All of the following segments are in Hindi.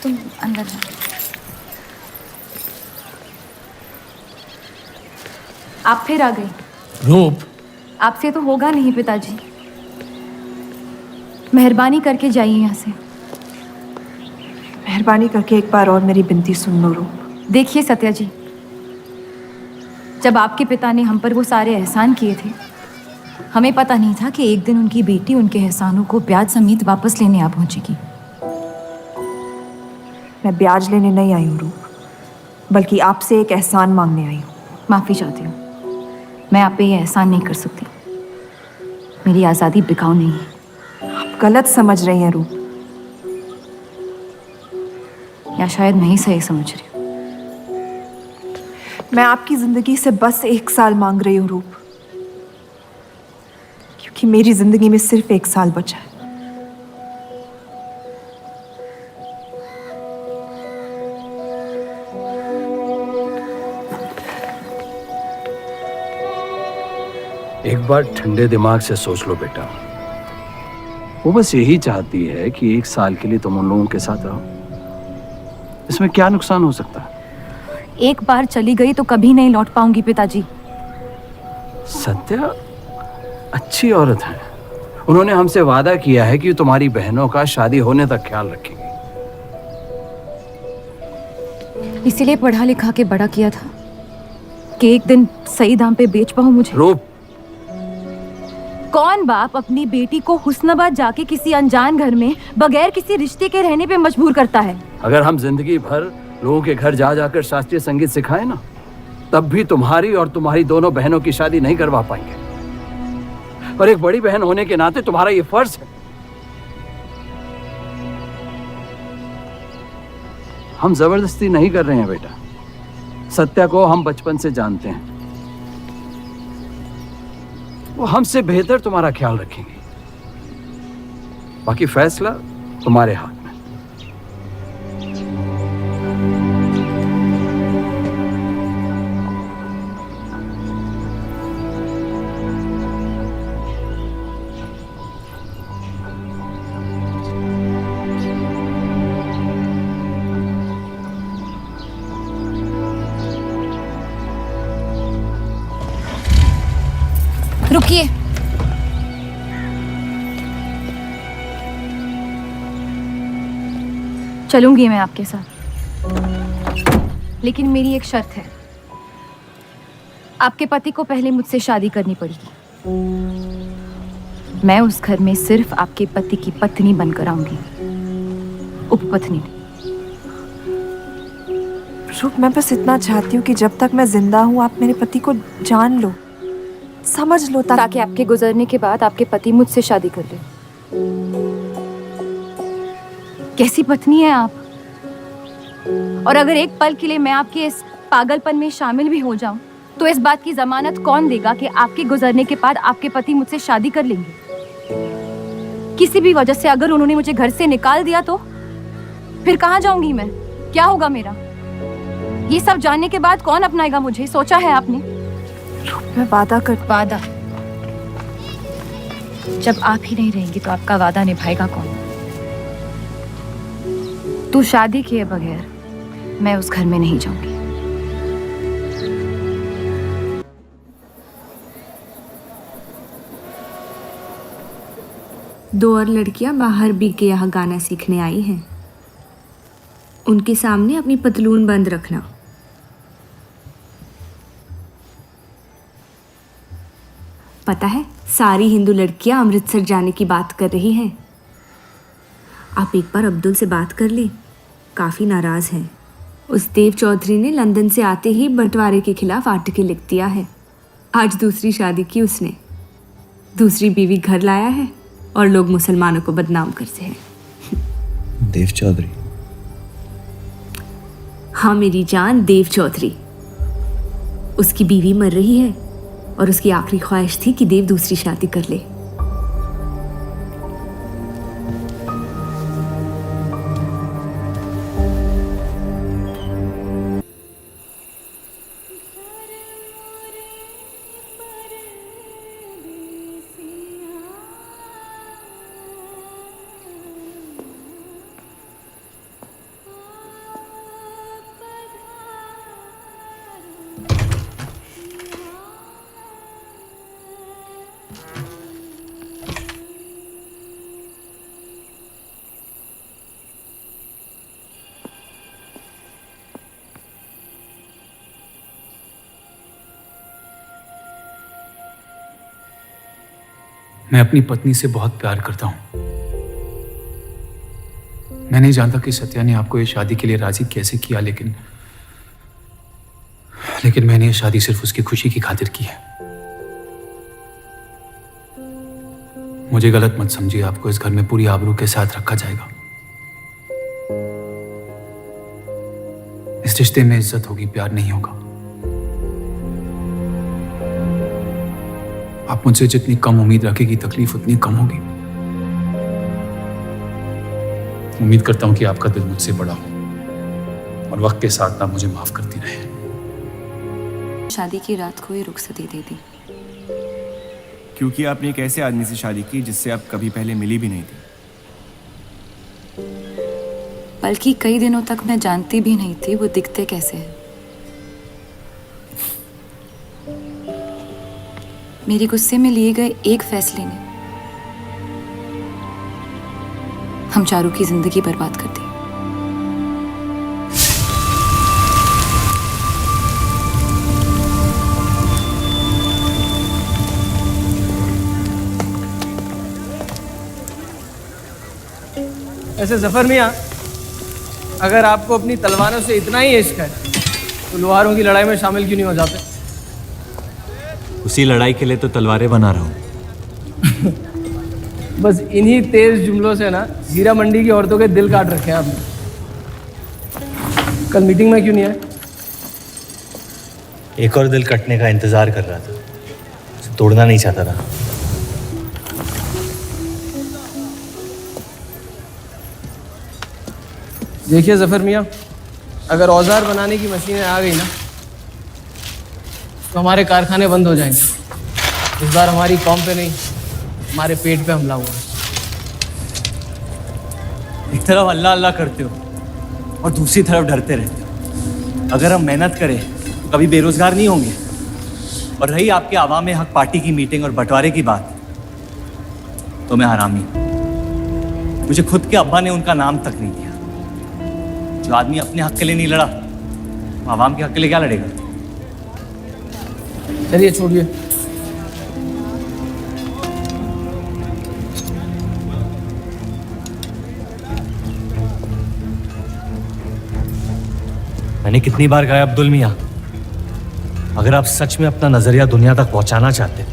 तुम अंदर जाओ। आप फिर आ गई। रूप, आपसे तो होगा नहीं पिताजी। मेहरबानी करके जाइए यहाँ से। मेहरबानी करके एक बार और मेरी विनती सुन लो रूप। देखिए सत्या जी, जब आपके पिता ने हम पर वो सारे एहसान किए थे, हमें पता नहीं था कि एक दिन उनकी बेटी उनके एहसानों को ब्याज समेत वापस लेने आ पहुंचेगी। मैं ब्याज लेने नहीं आई हूँ रूप, बल्कि आपसे एक एहसान मांगने आई हूँ। माफ़ी चाहती हूँ, मैं आप पे ये एहसान नहीं कर सकती। मेरी आज़ादी बिकाऊ नहीं है। आप गलत समझ रही हैं रूप। या शायद मैं ही सही समझ रही हूँ। मैं आपकी जिंदगी से बस 1 साल मांग रही हूँ रूप, क्योंकि मेरी जिंदगी में सिर्फ 1 साल बचा है। एक बार ठंडे दिमाग से सोच लो बेटा। वो बस यही चाहती है कि 1 साल के लिए तुम उन लोगों के साथ रहो। इसमें क्या नुकसान हो सकता है? एक बार चली गई तो कभी नहीं लौट पाऊंगी पिताजी। सत्या अच्छी औरत है। उन्होंने हमसे वादा किया है कि तुम्हारी बहनों का शादी होने तक ख्याल रखेंगे। इसीलिए पढ़ा लिखा के बड़ा किया था कि एक दिन सही दाम पे बेच पाऊं मुझे। रूप, कौन बाप अपनी बेटी को हुस्नाबाद जाके किसी अनजान घर में बगैर किसी रिश्ते के रहने पे मजबूर करता है? अगर हम जिंदगी भर लोगों के घर जा जाकर शास्त्रीय संगीत सिखाए ना, तब भी तुम्हारी और तुम्हारी दोनों बहनों की शादी नहीं करवा पाएंगे। और एक बड़ी बहन होने के नाते तुम्हारा ये फर्ज है। हम जबरदस्ती नहीं कर रहे हैं बेटा। सत्या को हम बचपन से जानते हैं। वो हमसे बेहतर तुम्हारा ख्याल रखेंगे। बाकी फैसला तुम्हारे हाथ में। रुकिए। चलूंगी मैं आपके साथ, लेकिन मेरी एक शर्त है। आपके पति को पहले मुझसे शादी करनी पड़ेगी। मैं उस घर में सिर्फ आपके पति की पत्नी बनकर आऊंगी, उपपत्नी। रूप, मैं बस इतना चाहती हूँ कि जब तक मैं जिंदा हूँ आप मेरे पति को जान लो, समझ लो, ताकि आपके गुजरने के बाद आपके पति मुझसे शादी कर ले। कैसी पत्नी है आप? और अगर एक पल के लिए मैं आपके इस पागलपन में शामिल भी हो जाऊं, तो इस बात की जमानत कौन देगा कि आपके गुजरने के बाद आपके पति मुझसे शादी कर लेंगे? किसी भी वजह से अगर उन्होंने मुझे घर से निकाल दिया तो फिर कहाँ जाऊंगी मैं? क्या होगा मेरा? ये सब जानने के बाद कौन अपनाएगा मुझे? सोचा है आपने? मैं वादा कर। वादा? जब आप ही नहीं रहेंगी तो आपका वादा निभाएगा कौन? तू शादी किए बगैर मैं उस घर में नहीं जाऊंगी। दो और लड़कियां बाहर बी के यहाँ गाना सीखने आई हैं। उनके सामने अपनी पतलून बंद रखना। पता है, सारी हिंदू लड़कियां अमृतसर जाने की बात कर रही हैं। आप एक बार अब्दुल से बात कर ले, काफ़ी नाराज़ हैं। उस देव चौधरी ने लंदन से आते ही बंटवारे के खिलाफ आर्टिकल लिख दिया है। आज दूसरी शादी की उसने, दूसरी बीवी घर लाया है और लोग मुसलमानों को बदनाम करते हैं। देव चौधरी? हाँ मेरी जान, देव चौधरी। उसकी बीवी मर रही है और उसकी आखिरी ख्वाहिश थी कि देव दूसरी शादी कर ले। मैं अपनी पत्नी से बहुत प्यार करता हूं। मैं नहीं जानता कि सत्या ने आपको ये शादी के लिए राजी कैसे किया, लेकिन मैंने ये शादी सिर्फ उसकी खुशी की खातिर की है। मुझे गलत मत समझिए, आपको इस घर में पूरी आबरू के साथ रखा जाएगा। इस रिश्ते में इज्जत होगी, प्यार नहीं होगा। आप मुझसे जितनी कम उम्मीद रखेगी, तकलीफ उतनी कम होगी। उम्मीद करता हूं कि आपका दिल मुझसे बड़ा हो और वक्त के साथ आप मुझे माफ करती रहे। शादी की रात को ही रुखसती दे दी। क्योंकि आपने एक ऐसे आदमी से शादी की जिससे आप कभी पहले मिली भी नहीं थी। बल्कि कई दिनों तक मैं जानती भी नहीं थी वो दिखते कैसे हैं। मेरे गुस्से में लिए गए एक फैसले ने हम चारों की जिंदगी बर्बाद कर दी। ऐसे जफर मियाँ, अगर आपको अपनी तलवारों से इतना ही इश्क है तो लोहारों की लड़ाई में शामिल क्यों नहीं हो जाते? उसी लड़ाई के लिए तो तलवारें बना रहा हूँ। बस इन्हीं तेज जुमलों से ना हीरा मंडी की औरतों के दिल काट रखे हैं आपने। कल मीटिंग में क्यों नहीं आए? एक और दिल कटने का इंतजार कर रहा था, उसे तोड़ना नहीं चाहता था। देखिए जफर मियाँ, अगर औजार बनाने की मशीनें आ गई ना तो हमारे कारखाने बंद हो जाएंगे। इस बार हमारी कौम पे नहीं, हमारे पेट पे हमला हुआ। एक तरफ अल्लाह अल्लाह करते हो और दूसरी तरफ डरते रहते हो। अगर हम मेहनत करें तो कभी बेरोजगार नहीं होंगे। और रही आपके आवाम हक पार्टी की मीटिंग और बंटवारे की बात, तो मैं हरामी हूं। मुझे खुद के अब्बा ने उनका नाम तक नहीं दिया। जो आदमी अपने हक के लिए नहीं लड़ा, वो आवाम के हक के लिए क्या लड़ेगा? चलिए छोड़िए। मैंने कितनी बार कहा अब्दुल मियाँ, अगर आप सच में अपना नजरिया दुनिया तक पहुंचाना चाहते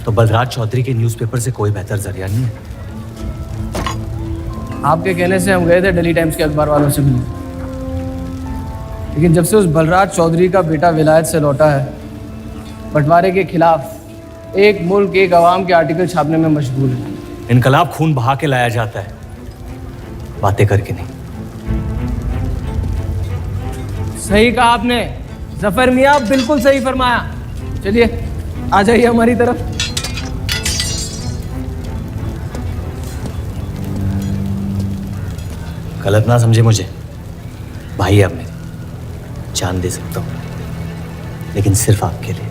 तो बलराज चौधरी के न्यूज़पेपर से कोई बेहतर जरिया नहीं है। आपके कहने से हम गए थे दिल्ली टाइम्स के अखबार वालों से मिलने, लेकिन जब से उस बलराज चौधरी का बेटा विलायत से लौटा है, बंटवारे के खिलाफ एक मुल्क एक आवाम के आर्टिकल छापने में मशगूल है। इनकलाब खून बहा के लाया जाता है, बातें करके नहीं। सही कहा आपने जफर मियाँ, बिल्कुल सही फरमाया। चलिए आ जाइए हमारी तरफ। गलत ना समझे मुझे, भाई है आप मेरे, जान दे सकता हूँ, लेकिन सिर्फ आपके लिए।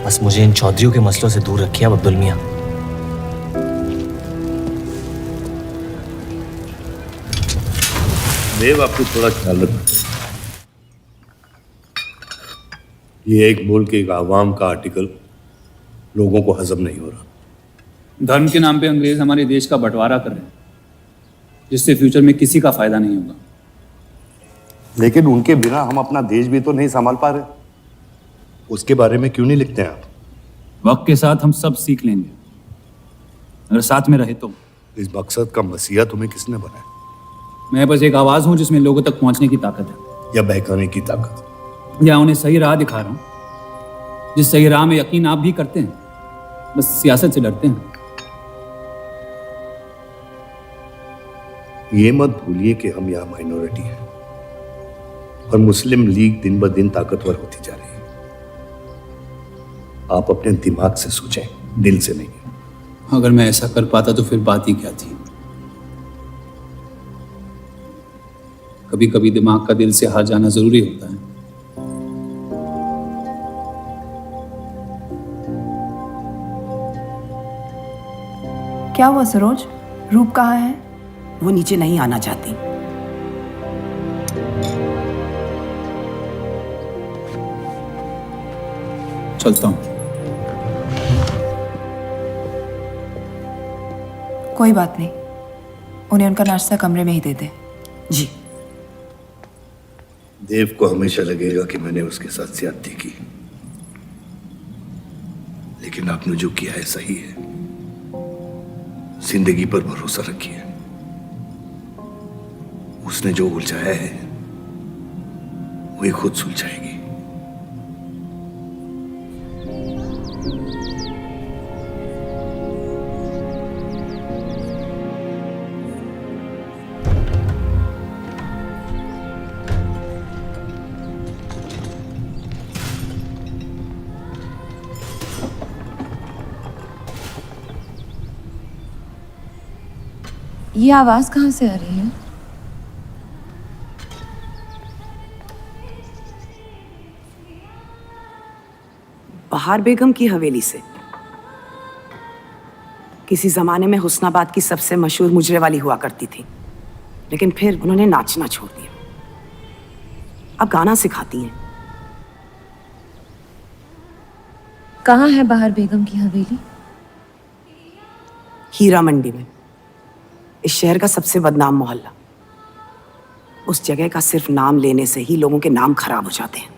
बस मुझे इन चौधरियों के मसलों से दूर रखिए आप अब्दुल मियाँ। देव, आपको थोड़ा ख्याल रखना। ये एक मुल्क एक आवाम का आर्टिकल लोगों को हजम नहीं हो रहा। धर्म के नाम पे अंग्रेज हमारे देश का बंटवारा कर रहे हैं, जिससे फ्यूचर में किसी का फायदा नहीं होगा। लेकिन उनके बिना हम अपना देश भी तो नहीं संभाल पा रहे। उसके बारे में क्यों नहीं लिखते हैं आप? वक्त के साथ हम सब सीख लेंगे, अगर साथ में रहे तो। इस मकसद का मसीहा तुम्हें किसने बनाया? मैं बस एक आवाज हूं जिसमें लोगों तक पहुंचने की ताकत है, या बहकाने की ताकत? या उन्हें सही राह दिखा रहा हूं, जिस सही राह में यकीन आप भी करते हैं, बस सियासत से डरते हैं। ये मत भूलिए कि हम यहाँ माइनॉरिटी हैं और मुस्लिम लीग दिन ब दिन ताकतवर होती जा रही है। आप अपने दिमाग से सोचें, दिल से नहीं। अगर मैं ऐसा कर पाता तो फिर बात ही क्या थी। कभी कभी दिमाग का दिल से हार जाना जरूरी होता है। क्या हुआ सरोज? रूप कहाँ है? वो नीचे नहीं आना चाहती। चलता हूं। कोई बात नहीं, उन्हें उनका नाश्ता कमरे में ही दे दे। जी। देव को हमेशा लगेगा कि मैंने उसके साथ ज्यादती की, लेकिन आपने जो किया है सही है। जिंदगी पर भरोसा रखिए, उसने जो उलझाया है वही खुद सुलझाएगी। ये आवाज कहाँ से आ रही है? बहार बेगम की हवेली से। किसी जमाने में हुस्नाबाद की सबसे मशहूर मुजरे वाली हुआ करती थी, लेकिन फिर उन्होंने नाचना छोड़ दिया। अब गाना सिखाती हैं। कहाँ है बहार बेगम की हवेली? हीरा मंडी में, इस शहर का सबसे बदनाम मोहल्ला। उस जगह का सिर्फ नाम लेने से ही लोगों के नाम खराब हो जाते हैं।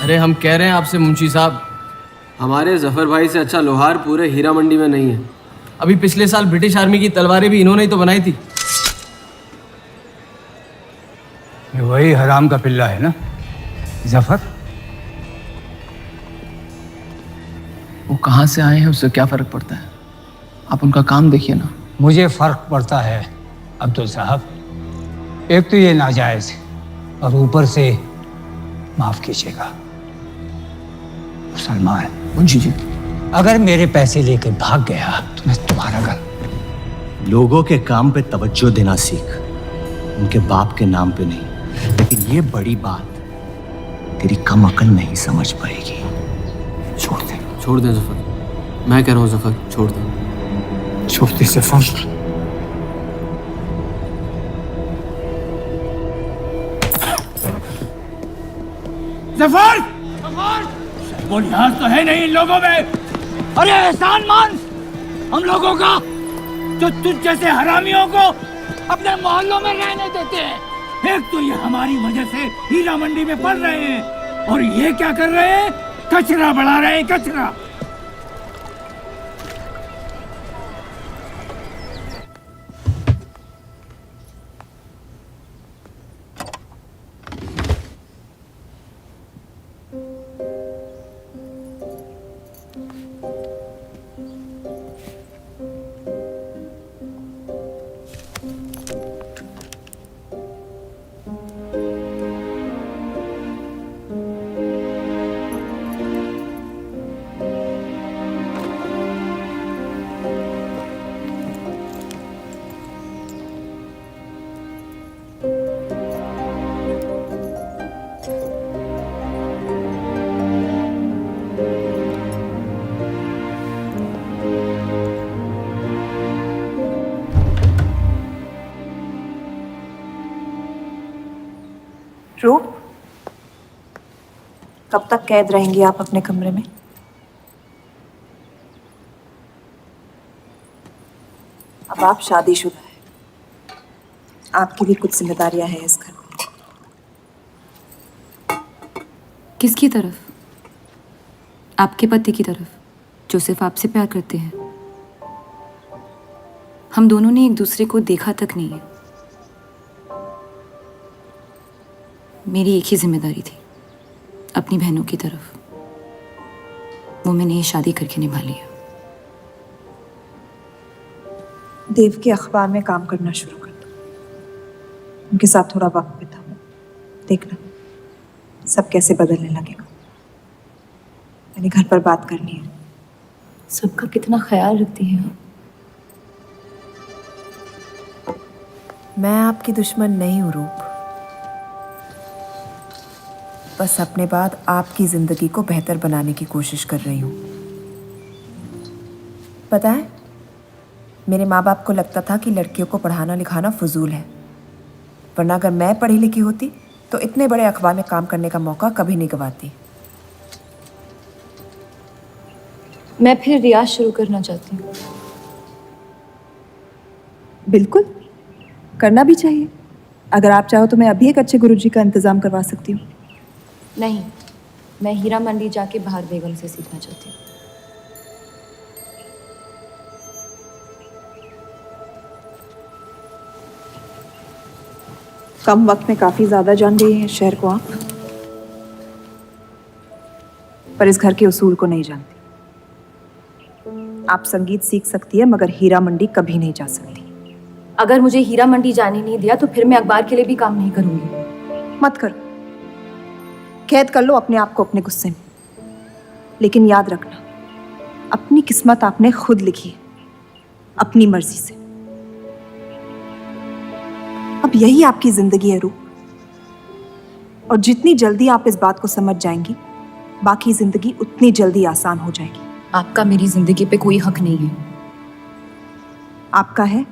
अरे हम कह रहे हैं आपसे मुंशी साहब, हमारे जफर भाई से अच्छा लोहार पूरे हीरा मंडी में नहीं है। अभी पिछले साल ब्रिटिश आर्मी की तलवारें भी इन्होंने ही तो बनाई थी। ये वही हराम का पिल्ला है ना जफर? वो कहाँ से आए हैं उससे क्या फर्क पड़ता है, आप उनका काम देखिए ना। मुझे फर्क पड़ता है अब्दुल साहब। एक तो ये नाजायज और ऊपर से माफ कीजिएगा सलमान मुंशी जी, अगर मेरे पैसे लेकर भाग गया तो मैं तुम्हारा घर। लोगों के काम पे तवज्जो देना सीख, उनके बाप के नाम पे नहीं। लेकिन ये बड़ी बात तेरी कम अकल नहीं समझ पाएगी। छोड़ दे, छोड़ दे जफर, मैं कह रहा हूँ जफर छोड़ दे। छोड़ दे जफर। जफर, वो लिहाज तो है नहीं इन लोगों में। अरे एहसान मान हम लोगों का, जो तुझ जैसे हरामियों को अपने मोहल्लों में रहने देते हैं। एक तो ये हमारी वजह से हीरा मंडी में पड़ रहे हैं, और ये क्या कर रहे हैं? कचरा बढ़ा रहे हैं, कचरा। रूप, कब तक कैद रहेंगी आप अपने कमरे में? अब आप शादीशुदा हैं, आपकी भी कुछ जिम्मेदारियां हैं इस घर में। किसकी तरफ? आपके पति की तरफ, जो सिर्फ आपसे प्यार करते हैं। हम दोनों ने एक दूसरे को देखा तक नहीं है। मेरी एक ही जिम्मेदारी थी, अपनी बहनों की तरफ। वो मैंने ये शादी करके निभा लिया। देव के अखबार में काम करना शुरू कर दो, उनके साथ थोड़ा वक्त बिताओ, देखना सब कैसे बदलने लगेगा। मैंने घर पर बात करनी है। सबका कितना ख्याल रखती हैं आप। मैं आपकी दुश्मन नहीं हूँ रूप, बस अपने बाद आपकी जिंदगी को बेहतर बनाने की कोशिश कर रही हूँ। पता है, मेरे माँ बाप को लगता था कि लड़कियों को पढ़ाना लिखाना फजूल है, वरना अगर मैं पढ़ी लिखी होती तो इतने बड़े अखबार में काम करने का मौका कभी नहीं गंवाती। मैं फिर रियाज शुरू करना चाहती हूँ। बिल्कुल, करना भी चाहिए। अगर आप चाहो तो मैं अभी एक अच्छे गुरुजी का इंतज़ाम करवा सकती हूँ। नहीं, मैं हीरा मंडी जाके बाहर बेगम से सीखना चाहती हूँ। कम वक्त में काफ़ी ज़्यादा जान गई हैं इस शहर को आप, पर इस घर के उसूल को नहीं जानती। आप संगीत सीख सकती है मगर हीरा मंडी कभी नहीं जा सकती। अगर मुझे हीरा मंडी जाने नहीं दिया तो फिर मैं अखबार के लिए भी काम नहीं करूंगी। मत करो, कैद कर लो अपने आप को अपने गुस्से में, लेकिन याद रखना अपनी किस्मत आपने खुद लिखी है, अपनी मर्जी से। अब यही आपकी जिंदगी है रूप, और जितनी जल्दी आप इस बात को समझ जाएंगी बाकी जिंदगी उतनी जल्दी आसान हो जाएगी। आपका मेरी जिंदगी पे कोई हक नहीं है। आपका है।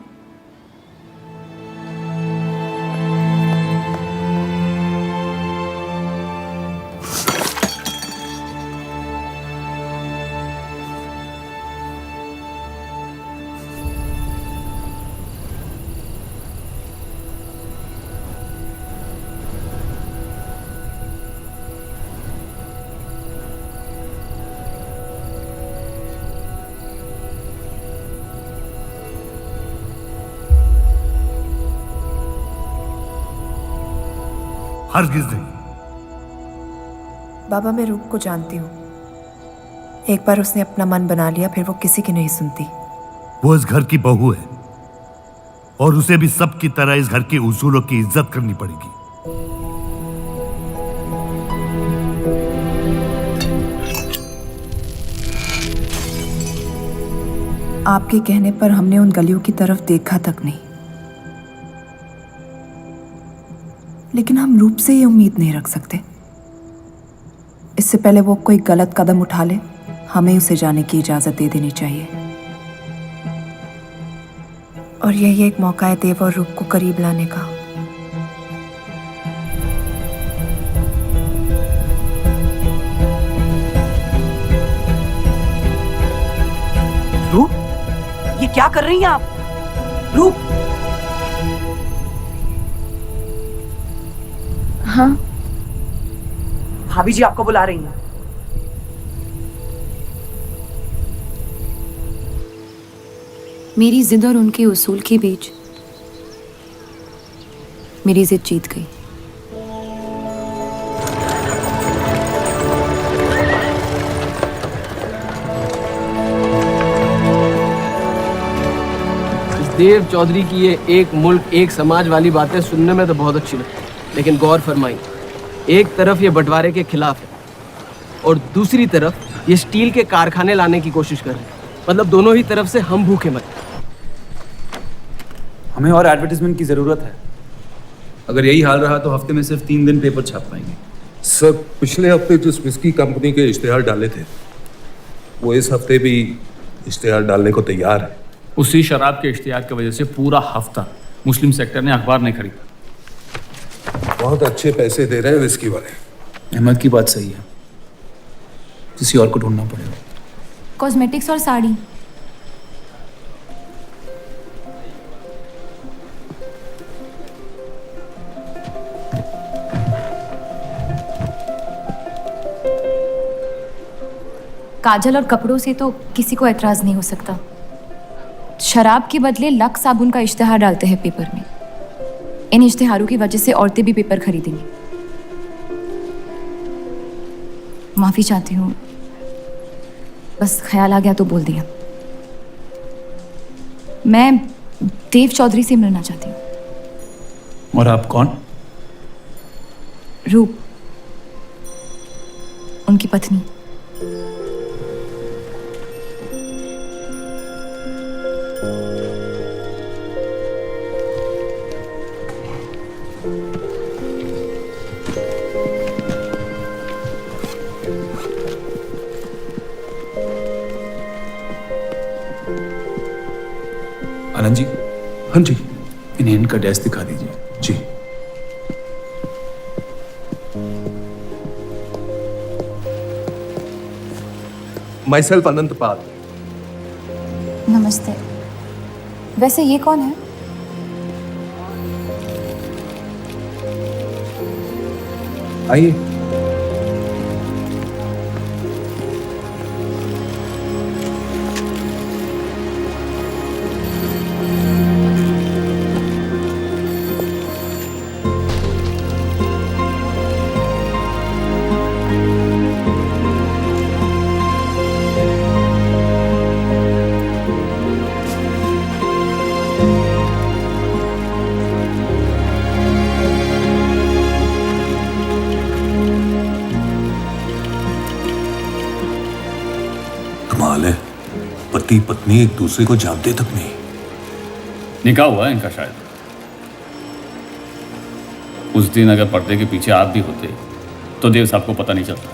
हरगिज़ नहीं। बाबा, मैं रूप को जानती हूँ। एक बार उसने अपना मन बना लिया फिर वो किसी की नहीं सुनती। वो इस घर की बहू है और उसे भी सबकी तरह इस घर के उसूलों की इज्जत करनी पड़ेगी। आपके कहने पर हमने उन गलियों की तरफ देखा तक नहीं, लेकिन हम रूप से ये उम्मीद नहीं रख सकते। इससे पहले वो कोई गलत कदम उठा ले हमें उसे जाने की इजाजत दे देनी चाहिए। और यही एक मौका है देव और रूप को करीब लाने का। रूप, ये क्या कर रही हैं आप? रूप। हाँ, भाभी जी आपको बुला रही हैं। मेरी जिद और उनके उसूल के बीच मेरी जिद जीत गई। देव चौधरी की ये एक मुल्क एक समाज वाली बातें सुनने में तो बहुत अच्छी लगती, लेकिन गौर फरमाई, एक तरफ ये बंटवारे के खिलाफ है और दूसरी तरफ ये स्टील के कारखाने लाने की कोशिश कर रहे हैं। मतलब दोनों ही तरफ से हम भूखे मर। हमें और एडवर्टाइजमेंट की ज़रूरत है। अगर यही हाल रहा तो हफ्ते में सिर्फ 3 दिन पेपर छाप पाएंगे। सर, पिछले हफ्ते जिस विस्की कंपनी के इश्तेहार डाले थे वो इस हफ्ते भी इश्तेहार डालने को तैयार है। उसी शराब के इश्तेहार की वजह से पूरा हफ्ता मुस्लिम सेक्टर ने अखबार नहीं खरीदा। बहुत अच्छे पैसे दे रहे हैं विस्की वाले। अहमद की बात सही है, किसी और को ढूंढना पड़ेगा। कॉस्मेटिक्स और साड़ी। काजल और कपड़ों से तो किसी को एतराज नहीं हो सकता। शराब के बदले लक्स साबुन का इश्तेहार डालते हैं पेपर में। इन इश्तेहारों की वजह से औरतें भी पेपर खरीदेंगी। माफी चाहती हूँ, बस ख्याल आ गया तो बोल दिया। मैं देव चौधरी से मिलना चाहती हूँ। और आप कौन? रूप, उनकी पत्नी। आनंद जी। हाँ जी। इन्हें इनका डेस्क दिखा दीजिए। जी। myself Anant Pal. नमस्ते। वैसे ये कौन है? आइए। कमाल है, पति पत्नी एक दूसरे को जानते तक नहीं। निकाह हुआ है इनका शायद। उस दिन अगर पर्दे के पीछे आप भी होते तो देव साहब को पता नहीं चलता।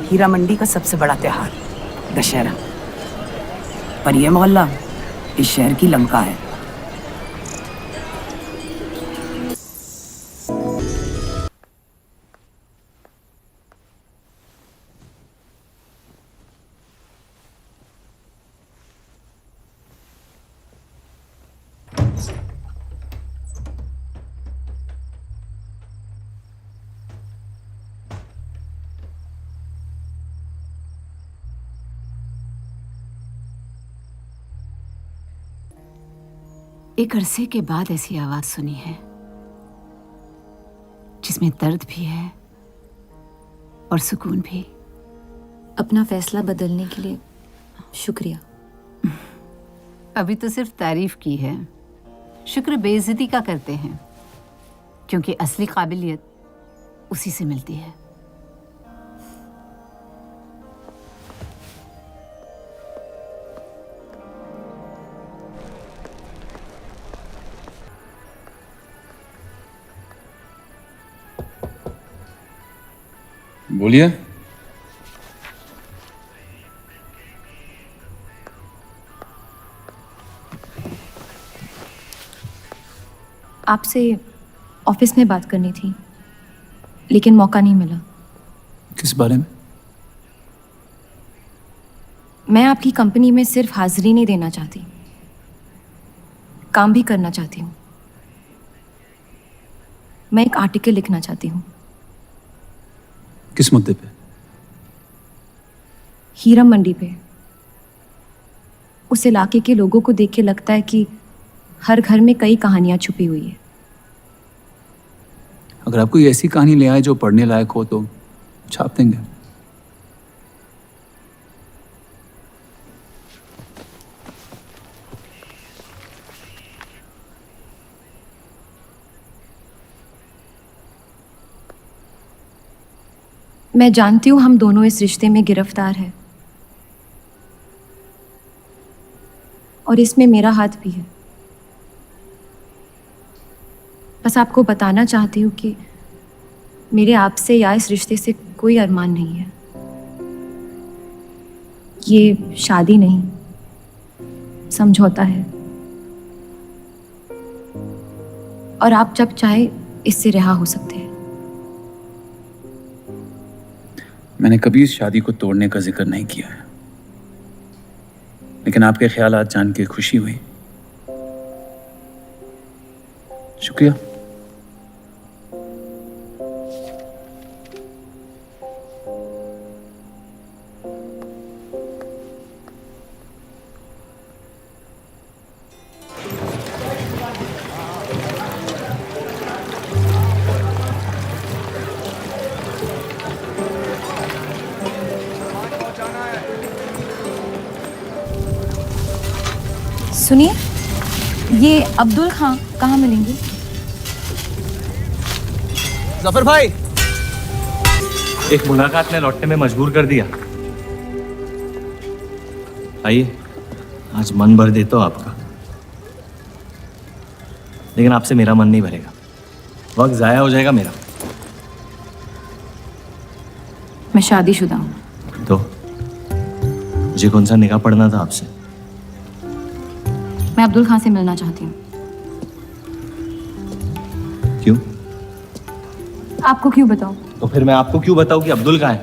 हीरा मंडी का सबसे बड़ा त्योहार दशहरा, पर यह मोहल्ला इस शहर की लंका है। एक अरसे के बाद ऐसी आवाज सुनी है जिसमें दर्द भी है और सुकून भी। अपना फैसला बदलने के लिए शुक्रिया। अभी तो सिर्फ तारीफ की है, शुक्र बेइज्जती का करते हैं, क्योंकि असली काबिलियत उसी से मिलती है। बोलिए। आपसे ऑफिस में बात करनी थी, लेकिन मौका नहीं मिला। किस बारे में? मैं आपकी कंपनी में सिर्फ हाजिरी नहीं देना चाहती, काम भी करना चाहती हूँ। मैं एक आर्टिकल लिखना चाहती हूँ। किस मुद्दे पे? हीरा मंडी पे। उस इलाके के लोगों को देख के लगता है कि हर घर में कई कहानियां छुपी हुई है। अगर आप कोई ऐसी कहानी ले आए जो पढ़ने लायक हो तो छाप देंगे। मैं जानती हूँ हम दोनों इस रिश्ते में गिरफ्तार हैं, और इसमें मेरा हाथ भी है। बस आपको बताना चाहती हूँ कि मेरे आपसे या इस रिश्ते से कोई अरमान नहीं है। ये शादी नहीं, समझौता है, और आप जब चाहे इससे रिहा हो सकते हैं। मैंने कभी इस शादी को तोड़ने का जिक्र नहीं किया है, लेकिन आपके ख्यालात जान के खुशी हुई। शुक्रिया। सुनिए, ये अब्दुल खां कहाँ मिलेंगे? जफर भाई, एक मुलाकात में लौटने में मजबूर कर दिया। आइए, आज मन भर देता हूं आपका, लेकिन आपसे मेरा मन नहीं भरेगा। वक्त जाया हो जाएगा मेरा। मैं शादीशुदा हूँ। तो मुझे कौन सा निकाह पढ़ना था आपसे? मैं अब्दुल खां से मिलना चाहती हूँ। क्यों? आपको क्यों बताऊं? तो फिर मैं आपको क्यों बताऊं कि अब्दुल कहाँ है?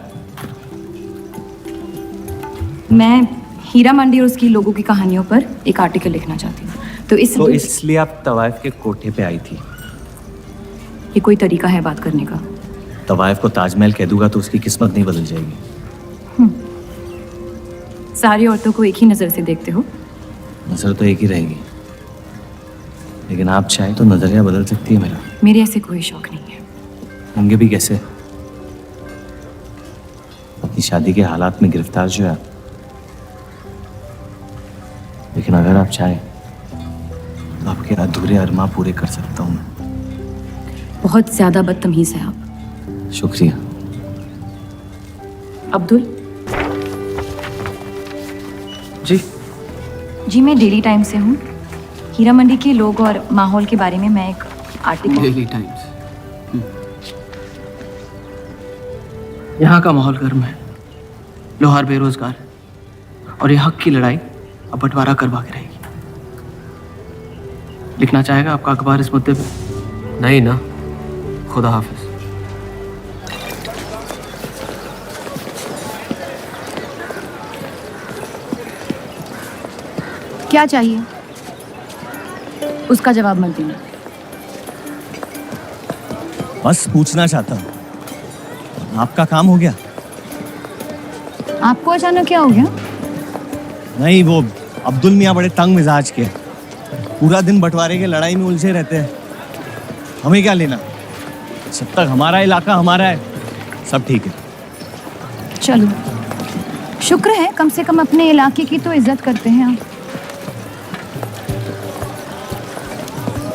मैं हीरा मंडी और उसकी लोगों की कहानियों पर एक आर्टिकल लिखना चाहती हूँ। तो इसलिए आप तवाइफ के कोठे पे आई थी? ये कोई तरीका है बात करने का? तवाइफ को ताजमहल कह दूंगा तो उसकी किस्मत नहीं बदल जाएगी। सारी औरतों को एक ही नजर से देखते हो? नजर तो एक ही रहेगी, लेकिन आप चाहे तो नजरिया बदल सकती है मेरा। मेरे ऐसे कोई शौक नहीं है। होंगे भी कैसे? अपनी शादी के हालात में गिरफ्तार जो है आप। लेकिन अगर आप चाहें तो आपके अधूरे अरमा पूरे कर सकता हूं मैं। बहुत ज्यादा बदतमीज है आप। शुक्रिया। अब्दुल जी जी, मैं डेली टाइम्स से हूँ। हीरा मंडी के लोग और माहौल के बारे में मैं एक आर्टिकल। Daily times. यहाँ का माहौल गर्म है, लोहार बेरोजगार है और ये हक की लड़ाई अब बंटवारा करवा के रहेगी। लिखना चाहेगा आपका अखबार इस मुद्दे पे? नहीं ना, खुदा हाफिज। क्या चाहिए उसका जवाब मत देना। बस पूछना चाहता हूँ, आपका काम हो गया? आपको अचानक क्या हो गया? नहीं, वो अब्दुल मियाँ बड़े तंग मिजाज के, पूरा दिन बंटवारे के लड़ाई में उलझे रहते हैं। हमें क्या लेना, जब तक हमारा इलाका हमारा है सब ठीक है। चलो, शुक्र है कम से कम अपने इलाके की तो इज्जत करते हैं आप।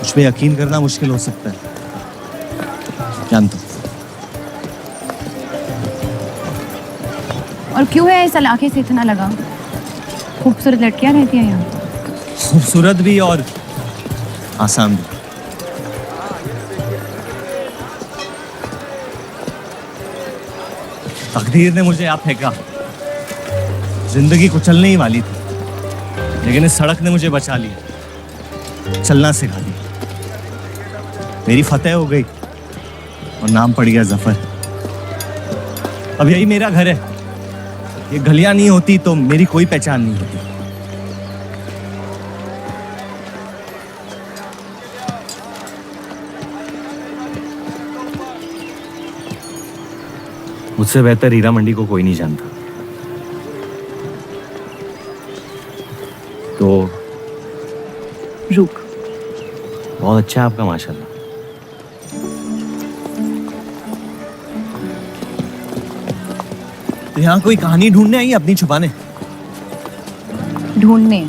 मुझ पे यकीन करना मुश्किल हो सकता है, जानता हूं। और क्यों है इस इलाके से इतना लगाव? खूबसूरत लड़कियां रहती हैं यहाँ। खूबसूरत भी और आसान भी। तकदीर ने मुझे यहाँ फेंका। जिंदगी कुचलने ही वाली थी, लेकिन इस सड़क ने मुझे बचा लिया, चलना सिखा दिया। मेरी फतेह हो गई और नाम पड़ गया जफर। अब यही मेरा घर है। ये गलियां नहीं होती तो मेरी कोई पहचान नहीं होती। मुझसे बेहतर हीरा मंडी को कोई नहीं जानता। तो रुक। बहुत अच्छा है आपका, माशाल्लाह। तो यहाँ कोई कहानी ढूंढने आई, अपनी छुपाने? ढूंढने?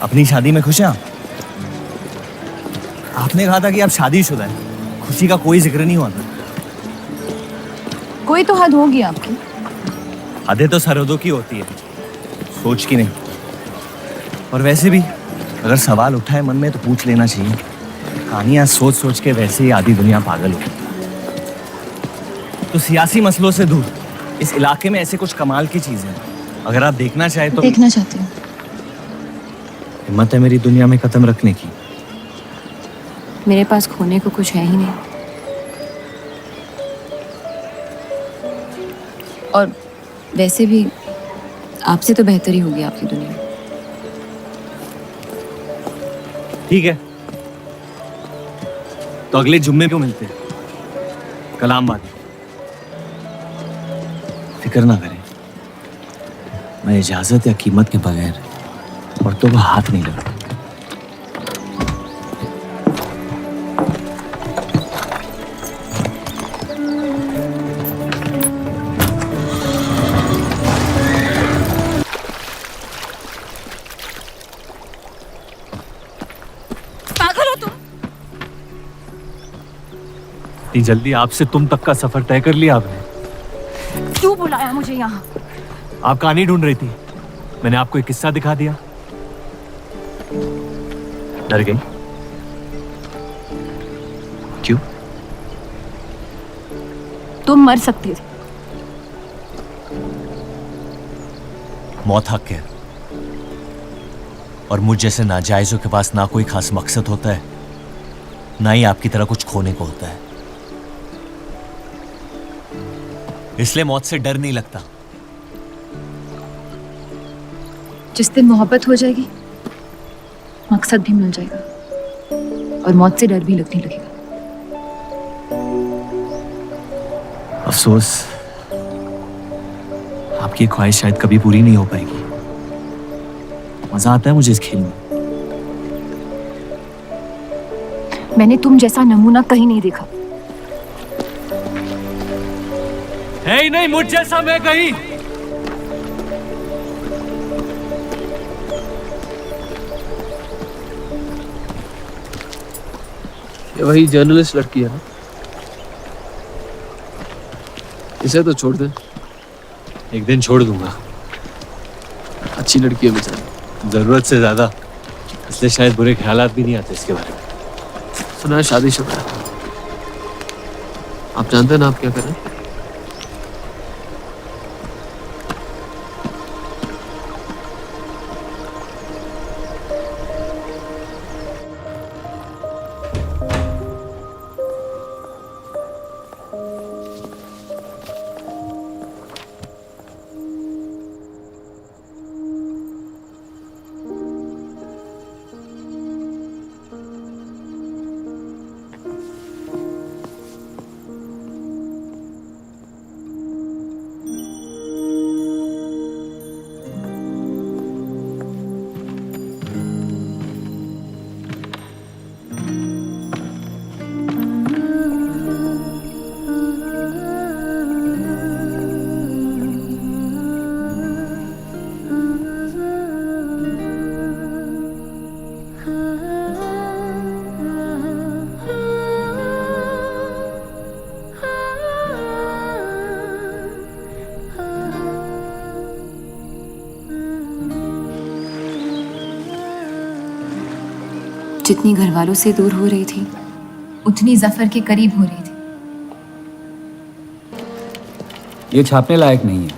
अपनी शादी में खुश हैं आप? आपने कहा था कि आप शादीशुदा हैं, खुशी का कोई जिक्र नहीं हुआ था। कोई तो हद होगी आपकी। हदें तो सरहदों की होती है, सोच की नहीं। और वैसे भी अगर सवाल उठा है मन में तो पूछ लेना चाहिए। कहानियां सोच सोच के वैसे ही आधी दुनिया पागल हो। तो सियासी मसलों से दूर इस इलाके में ऐसे कुछ कमाल की चीजें हैं, अगर आप देखना चाहे तो। देखना चाहती हूँ। हिम्मत है मेरी दुनिया में कदम रखने की? मेरे पास खोने को कुछ है ही नहीं। और वैसे भी आपसे तो बेहतर ही होगी आपकी दुनिया। ठीक है, तो अगले जुम्मे को मिलते हैं, कलाम बात। फिक्र ना करें, मैं इजाजत या कीमत के बगैर औरतों को हाथ नहीं लगाता। इतनी जल्दी आपसे तुम तक का सफर तय कर लिया आपने? क्यों बुलाया मुझे यहाँ? आप कहानी ढूंढ रही थी, मैंने आपको एक किस्सा दिखा दिया। डर गई? क्यों? तुम मर सकते थे। मौत हक है, और मुझ जैसे नाजायजों के पास ना कोई खास मकसद होता है, ना ही आपकी तरह कुछ खोने को होता है। इसलिए मौत से डर नहीं लगता। जिस दिन मोहब्बत हो जाएगी, मकसद भी मिल जाएगा और मौत से डर भी लगने लगेगा। अफसोस, आपकी ख्वाहिश शायद कभी पूरी नहीं हो पाएगी। मजा आता है मुझे इस खेल में। मैंने तुम जैसा नमूना कहीं नहीं देखा। है ही नहीं मुझ जैसा मैं कहीं। ये वही जर्नलिस्ट लड़की है ना? इसे तो छोड़ दे। एक दिन छोड़ दूंगा। अच्छी लड़की है बेचारी। जरूरत से ज्यादा, इसलिए शायद बुरे ख्यालात भी नहीं आते इसके बारे में। सुना है शादीशुदा है। आप जानते हैं ना आप क्या करें? जितनी घर वालों से दूर हो रही थी, उतनी जफर के करीब हो रही थी। ये छापने लायक नहीं है।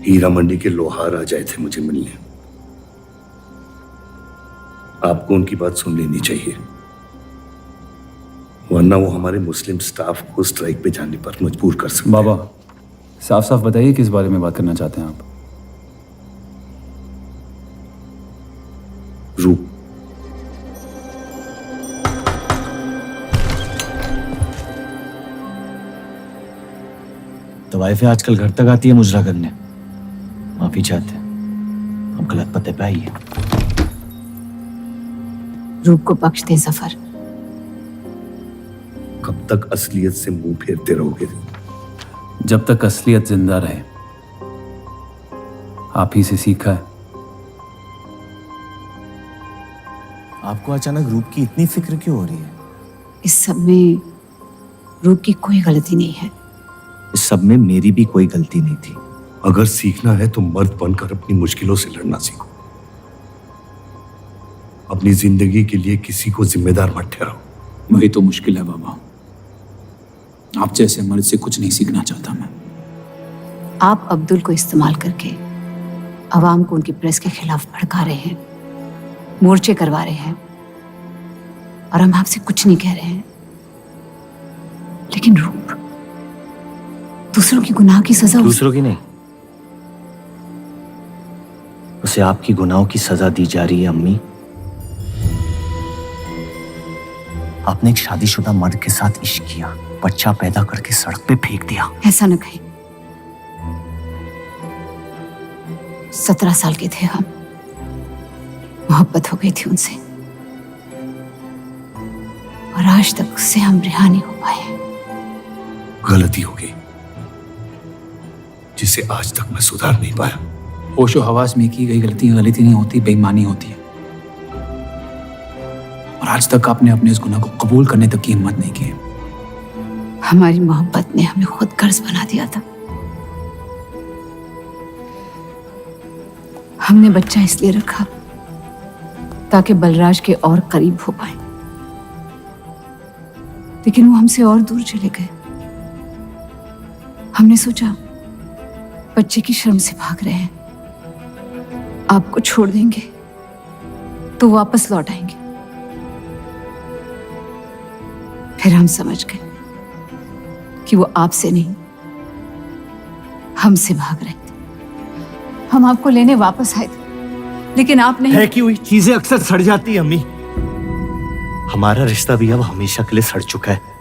हीरा मंडी के लोहार आ जाए थे मुझे मिलने। आपको उनकी बात सुन लेनी चाहिए, वरना वो हमारे मुस्लिम स्टाफ को स्ट्राइक पे जाने पर मजबूर कर सकते हैं। बाबा, साफ साफ बताइए किस बारे में बात करना चाहते हैं आप? रूप। तो वाइफें आजकल घर तक आती है मुजरा करने। माफी चाहते हैं, हम गलत पते पे आइए। रूप को बख्श दे जफर। कब तक असलियत से मुंह फेरते रहोगे? जब तक असलियत जिंदा रहे। आप ही से सीखा है। आपको अचानक रूप की इतनी फिक्र क्यों हो रही है? इस सब में रूप की कोई गलती नहीं है। इस सब में मेरी भी कोई गलती नहीं थी। अगर सीखना है तो मर्द बनकर अपनी मुश्किलों से लड़ना सीखो। अपनी जिंदगी के लिए किसी को जिम्मेदार मत ठहराओ। वही तो मुश्किल है बाबा। आप जैसे मर्द से कुछ नहीं सीखना चाहता मैं। आप अब्दुल को इस्तेमाल करके अवाम को उनकी प्रेस के खिलाफ भड़का रहे हैं, मोर्चे करवा रहे हैं, और हम आपसे कुछ नहीं कह रहे हैं। लेकिन रूप, दूसरों की गुनाह की सजा दूसरों की नहीं, उसे आपकी गुनाहों की सजा दी जा रही है अम्मी। आपने एक शादीशुदा मर्द के साथ इश्क किया, बच्चा पैदा करके सड़क पे फेंक दिया। ऐसा न कहे। 17 साल के थे हम, मोहब्बत हो गई थी उनसे, और आज तक उससे हम रिहा नहीं हो पाए। गलती हो गई जिसे आज तक मैं सुधार नहीं पाया। होशो हवास में की गई गलती गलती नहीं होती, बेईमानी होती है। और आज तक आपने अपने इस गुनाह को कबूल करने तक की हिम्मत नहीं की। हमारी मोहब्बत ने हमें खुद कर्ज बना दिया था। हमने बच्चा इसलिए रखा ताकि बलराज के और करीब हो पाए, लेकिन वो हमसे और दूर चले गए। हमने सोचा बच्चे की शर्म से भाग रहे हैं, आपको छोड़ देंगे तो वापस लौट आएंगे। फिर हम समझ गए कि वो आपसे नहीं हमसे भाग रहे थे। हम आपको लेने वापस आए थे, लेकिन आप नहीं। फेंकी हुई चीजें अक्सर सड़ जाती है अम्मी। हमारा रिश्ता भी अब हमेशा के लिए सड़ चुका है।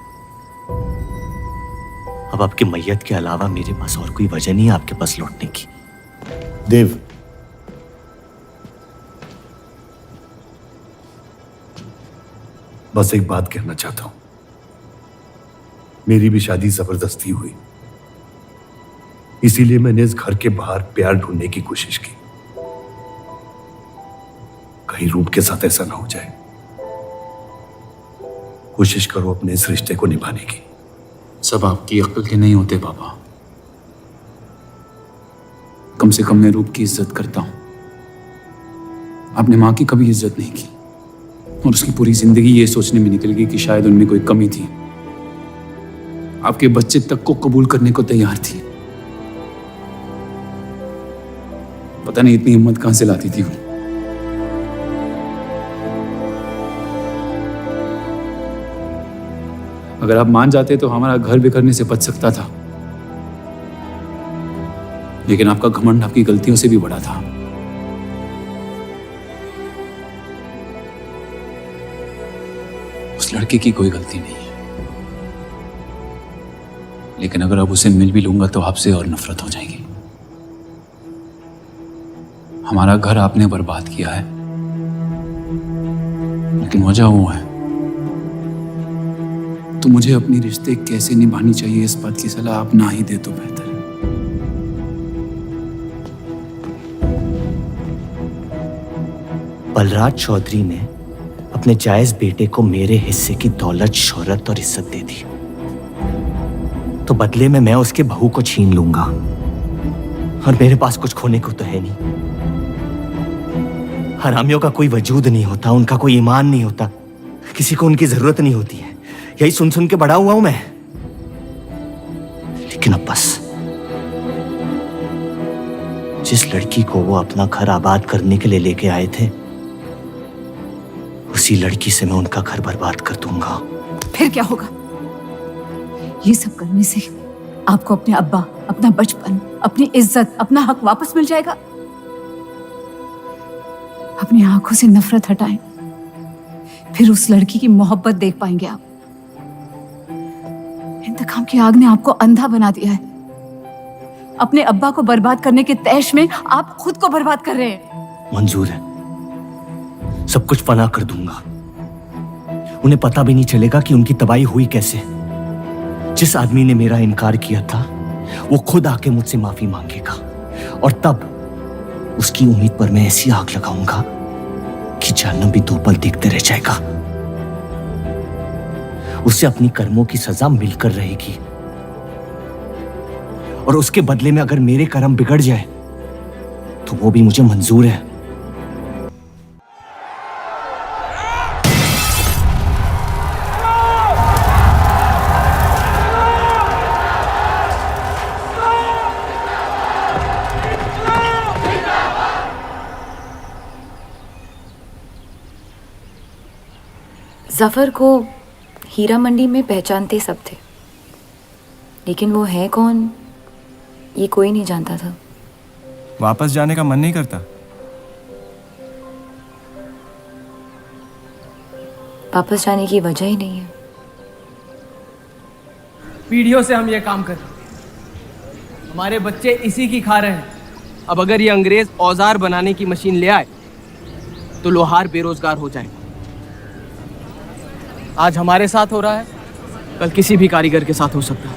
अब आपकी मैयत के अलावा मेरे पास और कोई वजह नहीं है आपके पास लौटने की। देव, बस एक बात कहना चाहता हूं। मेरी भी शादी जबरदस्ती हुई, इसीलिए मैंने इस घर के बाहर प्यार ढूंढने की कोशिश की। कहीं रूप के साथ ऐसा ना हो जाए। कोशिश करो अपने इस रिश्ते को निभाने की। सब आपकी अक्ल के नहीं होते पापा। कम से कम मैं रूप की इज्जत करता हूं। आपने मां की कभी इज्जत नहीं की, और उसकी पूरी जिंदगी ये सोचने में निकल गई कि शायद उनमें कोई कमी थी। आपके बच्चे तक को कबूल करने को तैयार थी। पता नहीं इतनी हिम्मत कहां से लाती थी वो। अगर आप मान जाते तो हमारा घर बिखरने से बच सकता था, लेकिन आपका घमंड आपकी गलतियों से भी बड़ा था। उस लड़के की कोई गलती नहीं है, लेकिन अगर अब उसे मिल भी लूंगा तो आपसे और नफरत हो जाएगी। हमारा घर आपने बर्बाद किया है, लेकिन वजह वो है। तो मुझे अपनी रिश्ते कैसे निभानी चाहिए इस बात की सलाह आप ना ही दे तो बेहतर है। बलराज चौधरी ने अपने जायज बेटे को मेरे हिस्से की दौलत, शोहरत और इज्जत दे दी, तो बदले में मैं उसके बहू को छीन लूंगा, और मेरे पास कुछ खोने को तो है नहीं। हरामियों का कोई वजूद नहीं होता, उनका कोई ईमान नहीं होता, किसी को उनकी जरूरत नहीं होती है। यही सुन सुन के बड़ा हुआ हूं मैं। लेकिन अब बस, जिस लड़की को वो अपना घर आबाद करने के लिए लेके आए थे, उसी लड़की से मैं उनका घर बर्बाद कर दूंगा। फिर क्या होगा? ये सब करने से आपको अपने अब्बा, अपना बचपन, अपनी इज्जत, अपना हक वापस मिल जाएगा। अपनी आंखों से नफरत हटाएं, फिर उस लड़की की मोहब्बत देख पाएंगे आप। इंतकाम की आग ने आपको अंधा बना दिया है। अपने अब्बा को बर्बाद करने के तैश में आप खुद को बर्बाद कर रहे हैं। मंजूर है, सब कुछ फना कर दूंगा। उन्हें पता भी नहीं चलेगा कि उनकी तबाही हुई कैसे। जिस आदमी ने मेरा इनकार किया था, वो खुद आके मुझसे माफी मांगेगा, और तब उसकी उम्मीद पर मैं ऐसी आग लगाऊंगा कि जहन्नम भी 2 पल देखते रह जाएगा। उससे अपनी कर्मों की सजा मिलकर रहेगी, और उसके बदले में अगर मेरे कर्म बिगड़ जाए तो वो भी मुझे मंजूर है। जफर को हीरा मंडी में पहचानते सब थे, लेकिन वो है कौन ये कोई नहीं जानता था। वापस जाने का मन नहीं करता? वापस जाने की वजह ही नहीं है। पीढ़ियों से हम ये काम कर रहे हैं, हमारे बच्चे इसी की खा रहे हैं। अब अगर ये अंग्रेज औजार बनाने की मशीन ले आए तो लोहार बेरोजगार हो जाएगा। आज हमारे साथ हो रहा है, कल किसी भी कारीगर के साथ हो सकता है।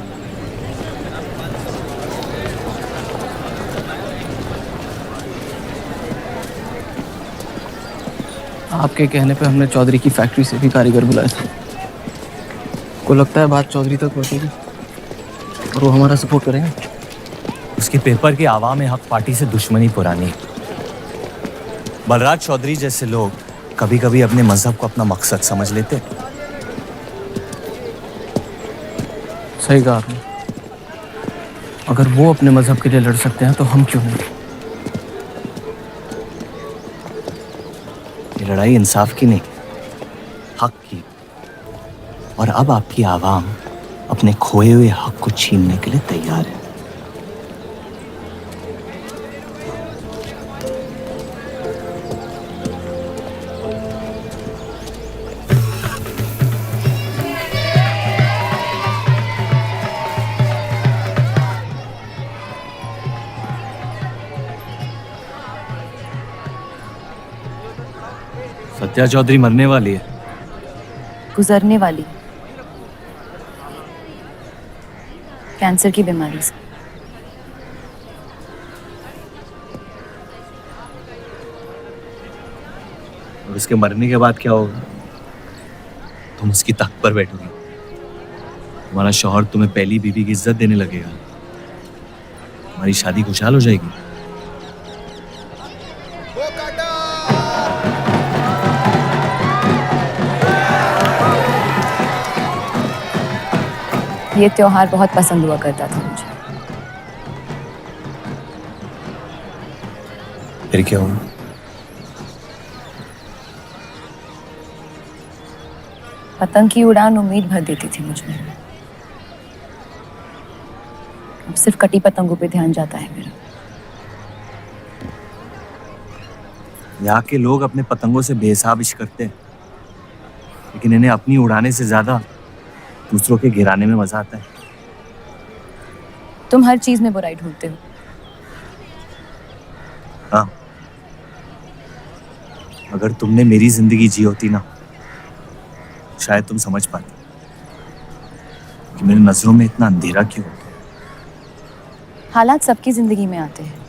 आपके कहने पे हमने चौधरी की फैक्ट्री से भी कारीगर बुलाए थे। को लगता है बात चौधरी तक पहुंचेगी और वो हमारा सपोर्ट करेंगे। उसके पेपर के आवाम हक पार्टी से दुश्मनी पुरानी है। बलराज चौधरी जैसे लोग कभी कभी अपने मजहब को अपना मकसद समझ लेते। सही कहा आपने। अगर वो अपने मजहब के लिए लड़ सकते हैं तो हम क्यों नहीं? ये लड़ाई इंसाफ की नहीं, हक की। और अब आपकी आवाम अपने खोए हुए हक को छीनने के लिए तैयार है। सत्या चौधरी मरने वाली है। गुजरने वाली, कैंसर की बीमारी से। और उसके मरने के बाद क्या होगा? तुम उसकी तख्त पर बैठोगी, तुम्हारा शौहर तुम्हें पहली बीवी की इज्जत देने लगेगा, हमारी शादी खुशहाल हो जाएगी। ये त्योहार बहुत पसंद हुआ करता था मुझे। फिर क्या हुआ? पतंग की उड़ान उम्मीद भर देती थी मुझमें। अब सिर्फ कटी पतंगों पे ध्यान जाता है मेरा। यहाँ के लोग अपने पतंगों से बेहिसाब इश्क करते हैं, लेकिन इन्हें अपनी उड़ाने से ज्यादा दूसरों के गिराने में मजा आता है। तुम हर चीज में बुराई ढूंढते हो। हाँ, अगर तुमने मेरी जिंदगी जी होती ना, शायद तुम समझ पाते कि मेरी नजरों में इतना अंधेरा क्यों होता है। हालात सबकी जिंदगी में आते हैं,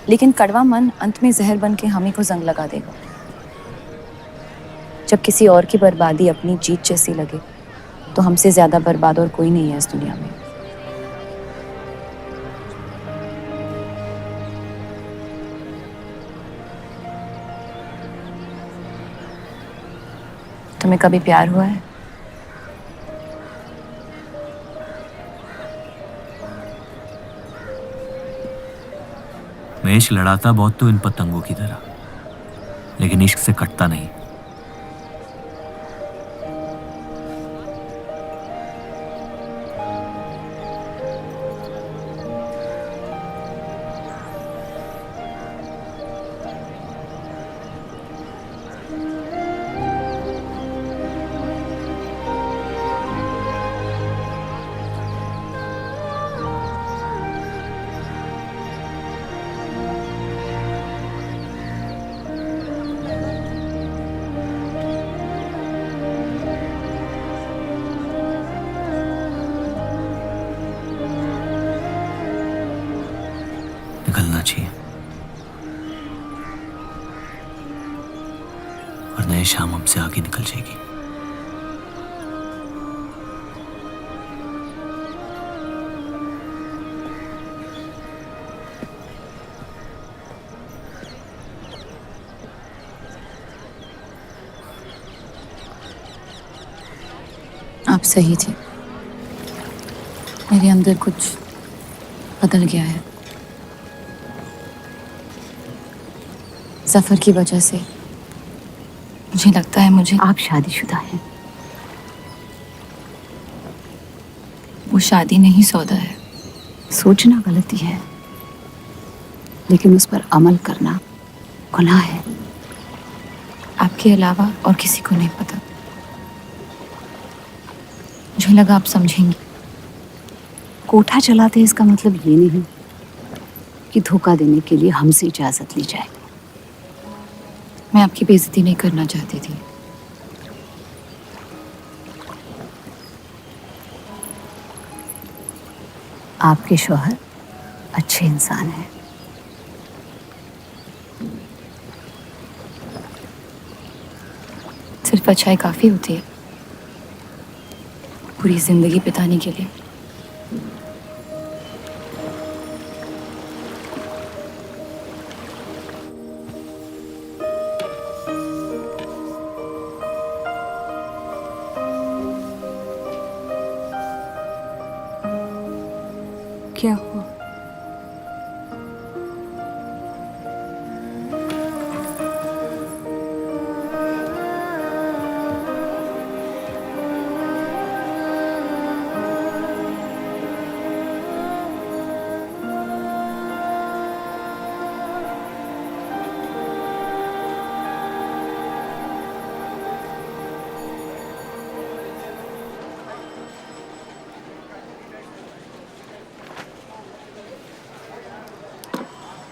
लेकिन कड़वा मन अंत में जहर बन के हम ही को जंग लगा देगा। जब किसी और की बर्बादी अपनी जीत जैसी लगे तो हमसे ज्यादा बर्बाद और कोई नहीं है इस दुनिया में। तुम्हें कभी प्यार हुआ है? मैं इश्क लड़ाता बहुत तो इन पतंगों की तरह, लेकिन इश्क से कटता नहीं। निकलना चाहिए, वरना ये शाम हमसे आगे निकल जाएगी। आप सही थे, मेरे अंदर कुछ बदल गया है। सफर की वजह से मुझे लगता है मुझे आप शादीशुदा हैं। वो शादी नहीं सौदा है। सोचना गलती है, लेकिन उस पर अमल करना गुनाह है। आपके अलावा और किसी को नहीं पता। मुझे लगा आप समझेंगी। कोठा चलाते हैं इसका मतलब ये नहीं कि धोखा देने के लिए हमसे इजाजत ली जाए। मैं आपकी बेइज्जती नहीं करना चाहती थी। आपके शौहर अच्छे इंसान हैं। सिर्फ अच्छाई काफी होती है पूरी जिंदगी बिताने के लिए। क्या हुआ?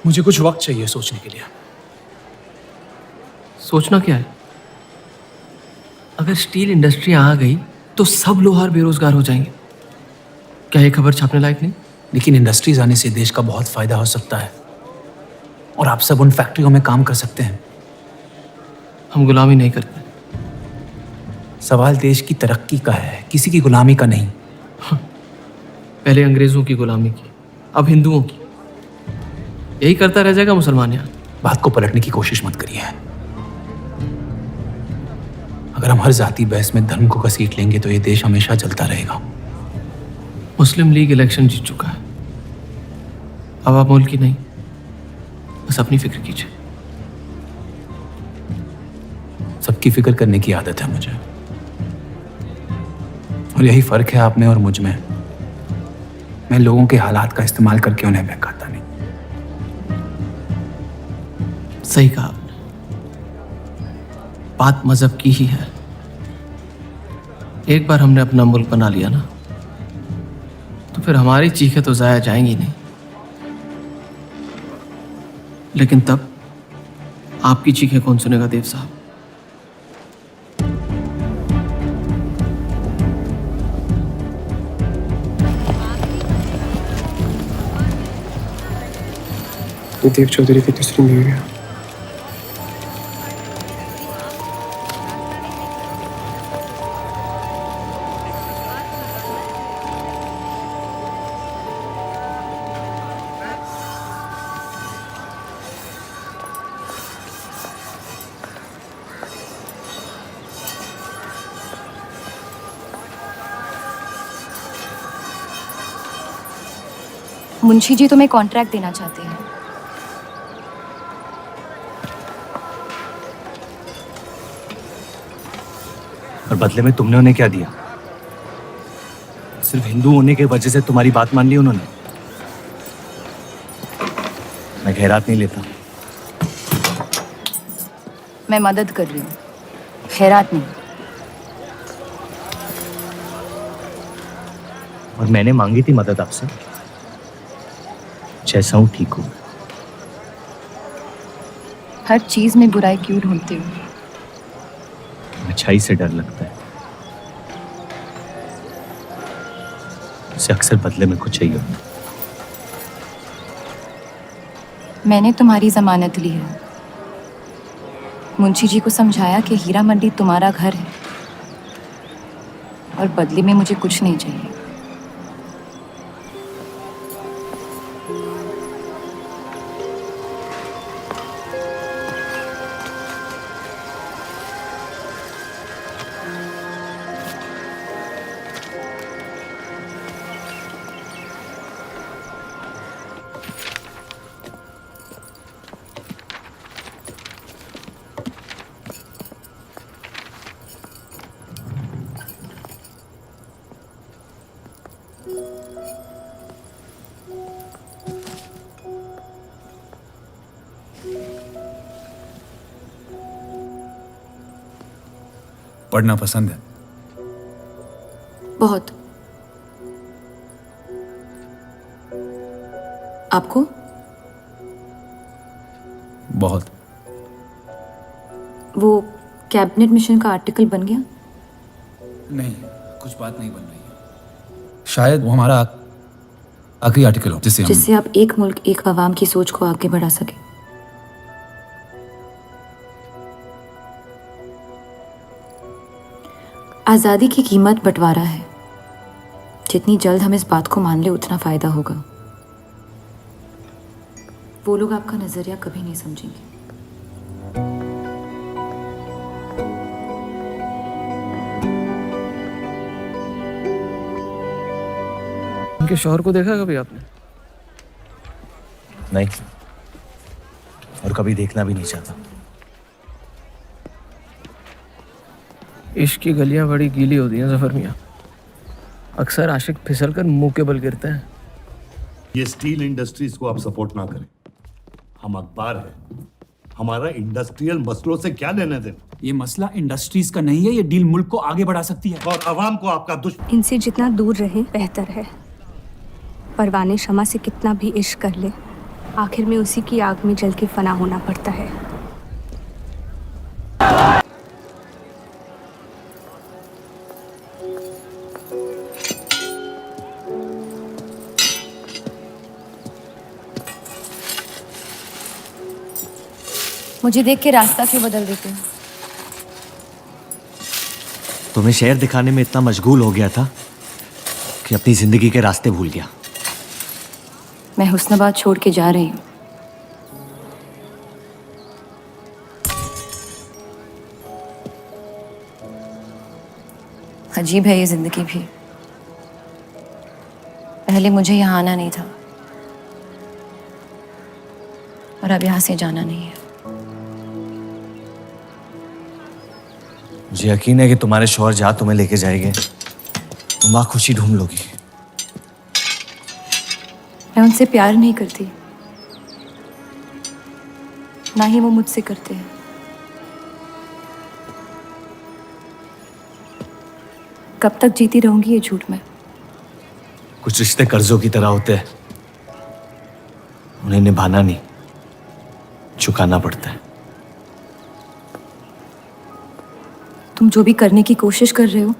मुझे कुछ वक्त चाहिए सोचने के लिए। सोचना क्या है? अगर स्टील इंडस्ट्री आ गई तो सब लोहार बेरोजगार हो जाएंगे। क्या ये खबर छापने लायक नहीं? लेकिन इंडस्ट्रीज आने से देश का बहुत फायदा हो सकता है और आप सब उन फैक्ट्रियों में काम कर सकते हैं। हम गुलामी नहीं करते। सवाल देश की तरक्की का है, किसी की गुलामी का नहीं। पहले अंग्रेजों की गुलामी की, अब हिंदुओं की। यही करता रह जाएगा मुसलमान यहाँ। बात को पलटने की कोशिश मत करिए। अगर हम हर जाति बहस में धर्म को घसीट लेंगे तो ये देश हमेशा चलता रहेगा। मुस्लिम लीग इलेक्शन जीत चुका है। अब आप मुल्क की नहीं, बस अपनी फिक्र कीजिए। सबकी फिक्र करने की आदत है मुझे, और यही फर्क है आप में और मुझ में। मैं लोगों के हालात का इस्तेमाल करके उन्हें बहकाता नहीं। सही कहा आपने। बात मजहब की ही है। एक बार हमने अपना मुल्क बना लिया ना, तो फिर हमारी चीखें तो जाया जाएंगी नहीं। लेकिन तब आपकी चीखें कौन सुनेगा देव साहब? देव चौधरी की तीसरी बीवी है। मुंशी जी तुम्हें कॉन्ट्रैक्ट देना चाहते हैं। और बदले में तुमने उन्हें क्या दिया? सिर्फ हिंदू होने की वजह से तुम्हारी बात मान ली उन्होंने? मैं खैरात नहीं लेता। मैं मदद कर रही हूँ, खैरात नहीं। और मैंने मांगी थी मदद आपसे। जैसा हूं ठीक हूं। हर चीज में बुराई क्यों ढूंढते हो? अच्छाई से डर लगता है। उसे अक्सर बदले में कुछ चाहिए होता। मैंने तुम्हारी जमानत ली है। मुंशी जी को समझाया कि हीरा मंडी तुम्हारा घर है और बदले में मुझे कुछ नहीं चाहिए। पढ़ना पसंद है? बहुत। आपको? बहुत। वो कैबिनेट मिशन का आर्टिकल बन गया? नहीं, कुछ बात नहीं बन रही है। शायद वो हमारा आखिरी आर्टिकल हो जिससे आप एक मुल्क एक अवाम की सोच को आगे बढ़ा सके। आज़ादी की कीमत बंटवारा है। जितनी जल्द हम इस बात को मान ले उतना फायदा होगा। वो लोग आपका नजरिया कभी नहीं समझेंगे। उनके शौहर को देखा कभी आपने? नहीं, और कभी देखना भी नहीं चाहता। इश्क की गलियां बड़ी गीली होती हैं जफर मियाँ। अक्सर आशिक फिसल कर मुंह के बल गिरते हैं। ये स्टील इंडस्ट्रीज को आप सपोर्ट ना करें। हम अखबार है, हमारा इंडस्ट्रियल मसलों से क्या लेने देना। ये मसला इंडस्ट्रीज का नहीं है, ये डील मुल्क को आगे बढ़ा सकती है। और अवाम को आपका दुश्मन। इनसे जितना दूर रहे बेहतर है। परवाने शमा से कितना भी इश्क कर ले, आखिर में उसी की आग में जल के फना होना पड़ता है। मुझे देख के रास्ता क्यों बदल देते हो? तुम्हें शहर दिखाने में इतना मशगूल हो गया था कि अपनी जिंदगी के रास्ते भूल गया। मैं हुस्नाबाद छोड़ के जा रही हूँ। अजीब है ये जिंदगी भी। पहले मुझे यहाँ आना नहीं था और अब यहाँ से जाना नहीं है। मुझे यकीन है कि तुम्हारे शौहर जहाँ तुम्हें लेके जाएंगे तुम वहाँ खुशी ढूंढ लोगी। मैं उनसे प्यार नहीं करती, ना ही वो मुझसे करते हैं। कब तक जीती रहूंगी ये झूठ में? कुछ रिश्ते कर्जों की तरह होते हैं, उन्हें निभाना नहीं, चुकाना पड़ता है। तुम जो भी करने की कोशिश कर रहे हो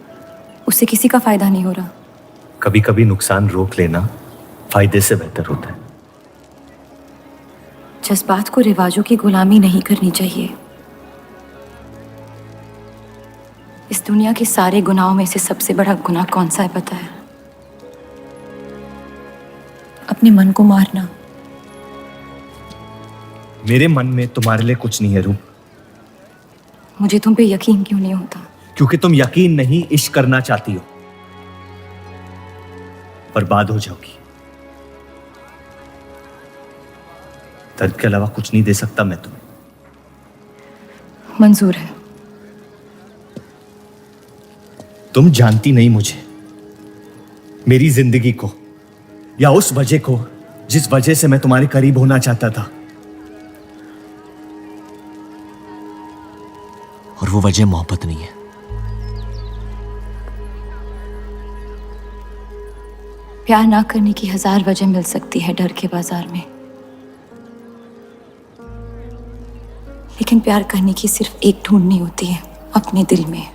उससे किसी का फायदा नहीं हो रहा। कभी कभी नुकसान रोक लेना फायदे से बेहतर होता है। जज्बात को रिवाजों की गुलामी नहीं करनी चाहिए। इस दुनिया के सारे गुनाहों में से सबसे बड़ा गुनाह कौन सा है पता है? अपने मन को मारना। मेरे मन में तुम्हारे लिए कुछ नहीं है रूप। मुझे तुम पे यकीन क्यों नहीं होता? क्योंकि तुम यकीन नहीं इश्क करना चाहती हो। बर्बाद हो जाओगी। दर्द के अलावा कुछ नहीं दे सकता मैं तुम्हें। मंजूर है। तुम जानती नहीं मुझे, मेरी जिंदगी को, या उस वजह को जिस वजह से मैं तुम्हारे करीब होना चाहता था। और वो वजह मोहब्बत नहीं है। प्यार ना करने की 1000 वजह मिल सकती है डर के बाजार में, लेकिन प्यार करने की सिर्फ एक ढूंढनी होती है अपने दिल में।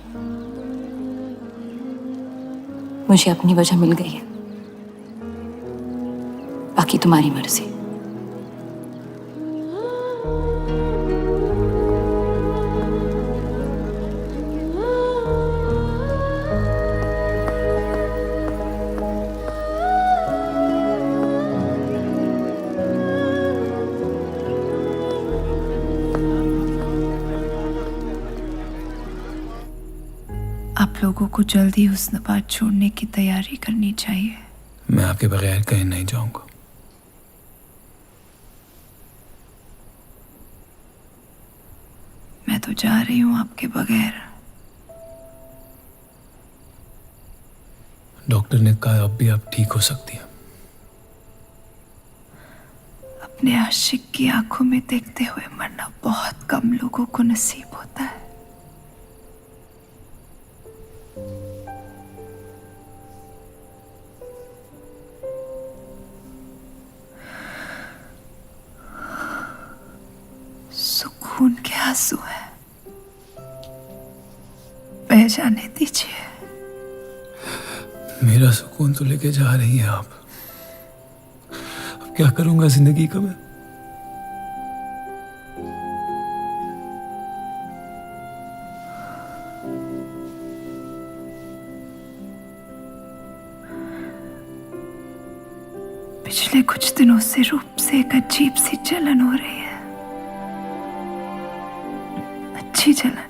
मुझे अपनी वजह मिल गई है, बाकी तुम्हारी मर्जी। आप लोगों को जल्दी हुस्नाबाद छोड़ने की तैयारी करनी चाहिए। मैं आपके बगैर कहीं नहीं जाऊंगा। मैं तो जा रही हूँ आपके बगैर। डॉक्टर ने कहा अब भी आप ठीक हो सकती हैं। अपने आशिक की आंखों में देखते हुए मरना बहुत कम लोगों को नसीब होता है। खून के आंसू हैं, बह जाने दीजिए। मेरा सुकून तो लेके जा रही है आप। अब क्या करूंगा जिंदगी का मैं? पिछले कुछ दिनों से रूप से एक अजीब सी जलन हो रही है, अच्छी जलन।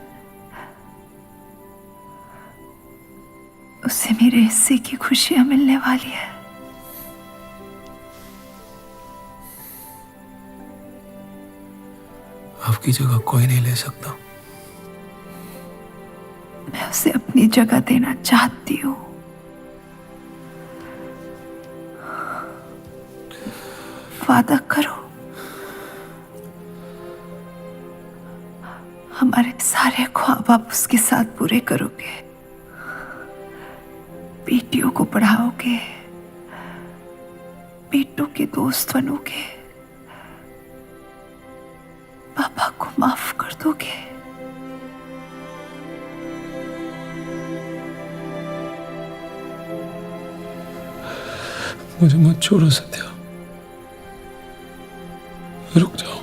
उसे मेरे हिस्से की खुशियां मिलने वाली है। आपकी जगह कोई नहीं ले सकता। मैं उसे अपनी जगह देना चाहती हूँ। वादा करो, हमारे सारे ख्वाब आप उसके साथ पूरे करोगे, बेटियों को पढ़ाओगे, बेटों के दोस्त बनोगे, पापा को माफ कर दोगे। मुझे मत छोड़ो सत्या, रुक जाओ।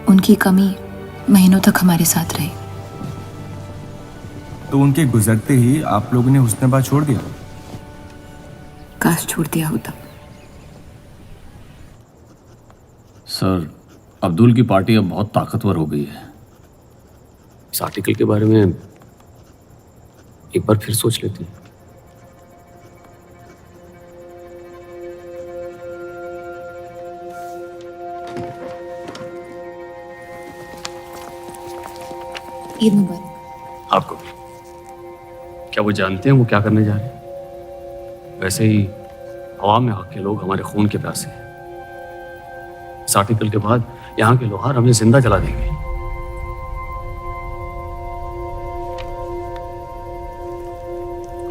उनकी कमी महीनों तक हमारे साथ रही। तो उनके गुजरते ही आप लोगों ने हुस्नबाज छोड़ दिया? काश छोड़ दिया होता। सर, अब्दुल की पार्टी अब बहुत ताकतवर हो गई है। इस आर्टिकल के बारे में एक बार फिर सोच लेते हैं। ईद मुबारक। आपको भी। क्या वो जानते हैं वो क्या करने जा रहे हैं? वैसे ही अवाम में हक के लोग हमारे खून के प्यासे हैं। इस आर्टिकल के बाद यहाँ के लोहार हमें जिंदा जला देंगे।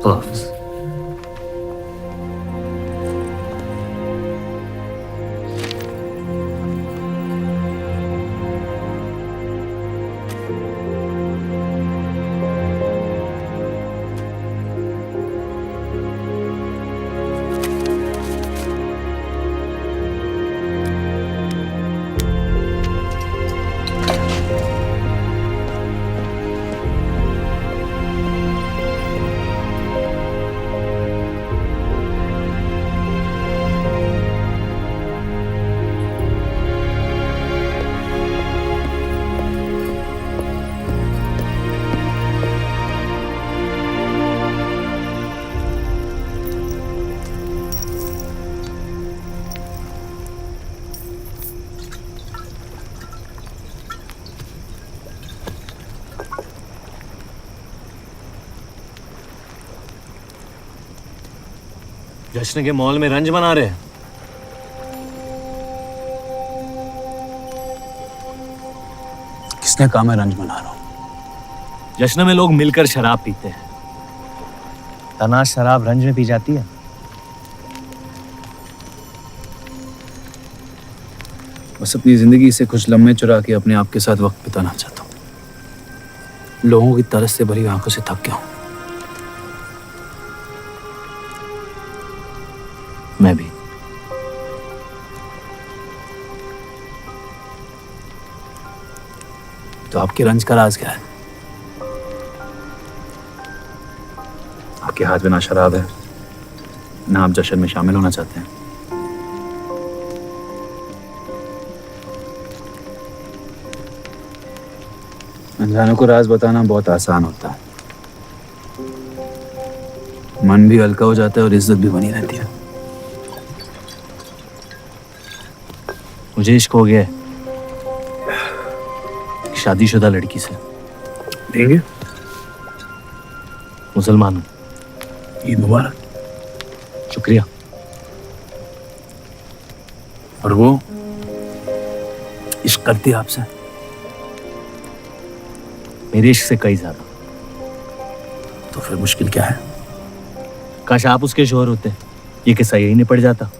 खुदा हाफिज। जश्न के मॉल में रंज मना रहे हैं। किसने कहा मैं रंज मना रहा हूं? जश्न में लोग मिलकर शराब पीते हैं। तनाश शराब रंज में पी जाती है। बस अपनी जिंदगी से कुछ लम्हे चुरा के अपने आप के साथ वक्त बिताना चाहता हूँ। लोगों की तरस से भरी आंखों से थक गया हूं। मैं भी। तो आपके रंज का राज क्या है? आपके हाथ में ना शराब है, ना आप जश्न में शामिल होना चाहते हैं। अनजानों को राज बताना बहुत आसान होता है, मन भी हल्का हो जाता है और इज्जत भी बनी रहती है। मुझे इश्क हो गया है शादीशुदा लड़की से। देंगे? मुसलमान हूं। ईद मुबारक। शुक्रिया। और वो इश्क करती है आपसे? मेरे इश्क से कई ज्यादा। तो फिर मुश्किल क्या है? काश आप उसके शोहर होते, ये किस्सा यही निपट जाता।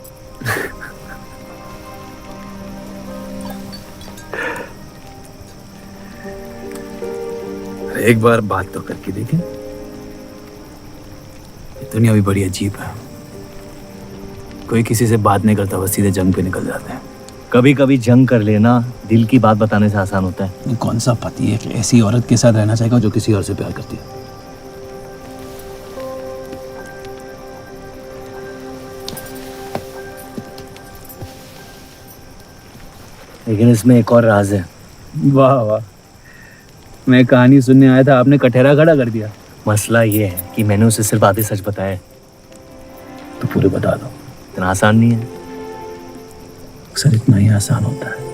एक बार बात तो करके देखें। दुनिया भी बड़ी अजीब है, कोई किसी से बात नहीं करता, बस सीधे जंग पे निकल जाते हैं। कभी कभी जंग कर लेना दिल की बात बताने से आसान होता है। कौन सा पति है कि ऐसी औरत के साथ रहना चाहेगा जो किसी और से प्यार करती है? लेकिन इसमें एक और राज है। वाह वाह, मैं कहानी सुनने आया था, आपने कटहरा खड़ा कर दिया। मसला ये है कि मैंने उसे सिर्फ आधे सच बताए। तो पूरे बता दो। इतना आसान नहीं है। अक्सर इतना ही आसान होता है।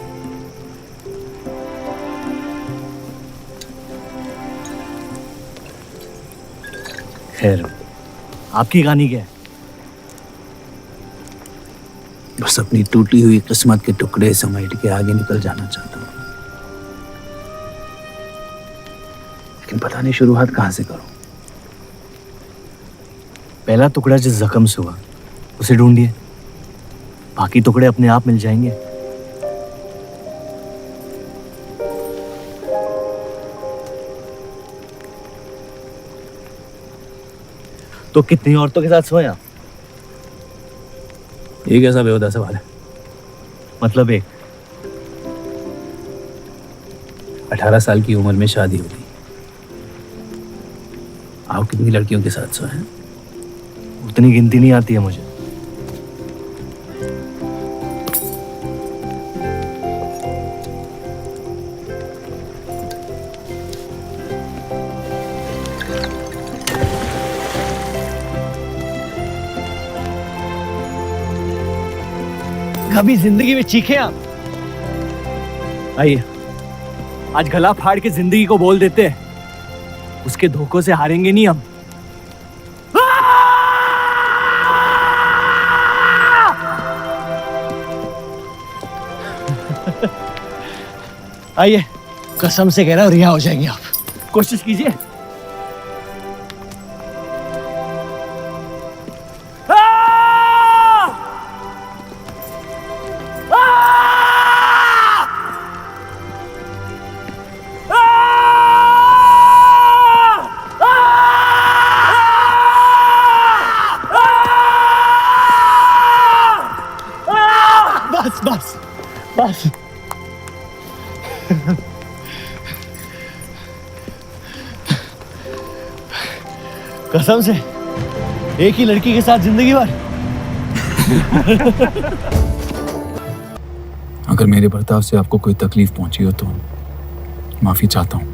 खैर, आपकी कहानी क्या है? बस अपनी टूटी हुई किस्मत के टुकड़े समेट के आगे निकल जाना चाहता हूँ, लेकिन पता नहीं शुरुआत कहाँ से करूं। पहला टुकड़ा जिस जख्म से हुआ उसे ढूंढिए, बाकी टुकड़े अपने आप मिल जाएंगे। तो कितनी औरतों के साथ सोए आप? ये कैसा बेहुदा सवाल है? मतलब एक 18 साल की उम्र में शादी होती, आप कितनी लड़कियों के साथ सोए हैं? उतनी गिनती नहीं आती है मुझे। कभी जिंदगी में चीखे आप? आइए, आज गला फाड़ के जिंदगी को बोल देते हैं, उसके धोखों से हारेंगे नहीं हम। आइए, कसम से कह रहा हूं रिहा हो जाएंगे आप। कोशिश कीजिए। बस बस बस। कसम से एक ही लड़की के साथ जिंदगी भर। अगर मेरे बर्ताव से आपको कोई तकलीफ पहुंची हो तो माफी चाहता हूं।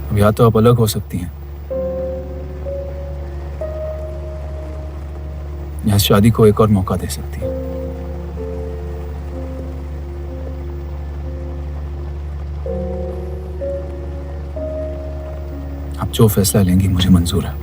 अब या तो आप अलग हो सकती हैं या शादी को एक और मौका दे सकती हैं। आप जो फैसला लेंगी मुझे मंजूर है।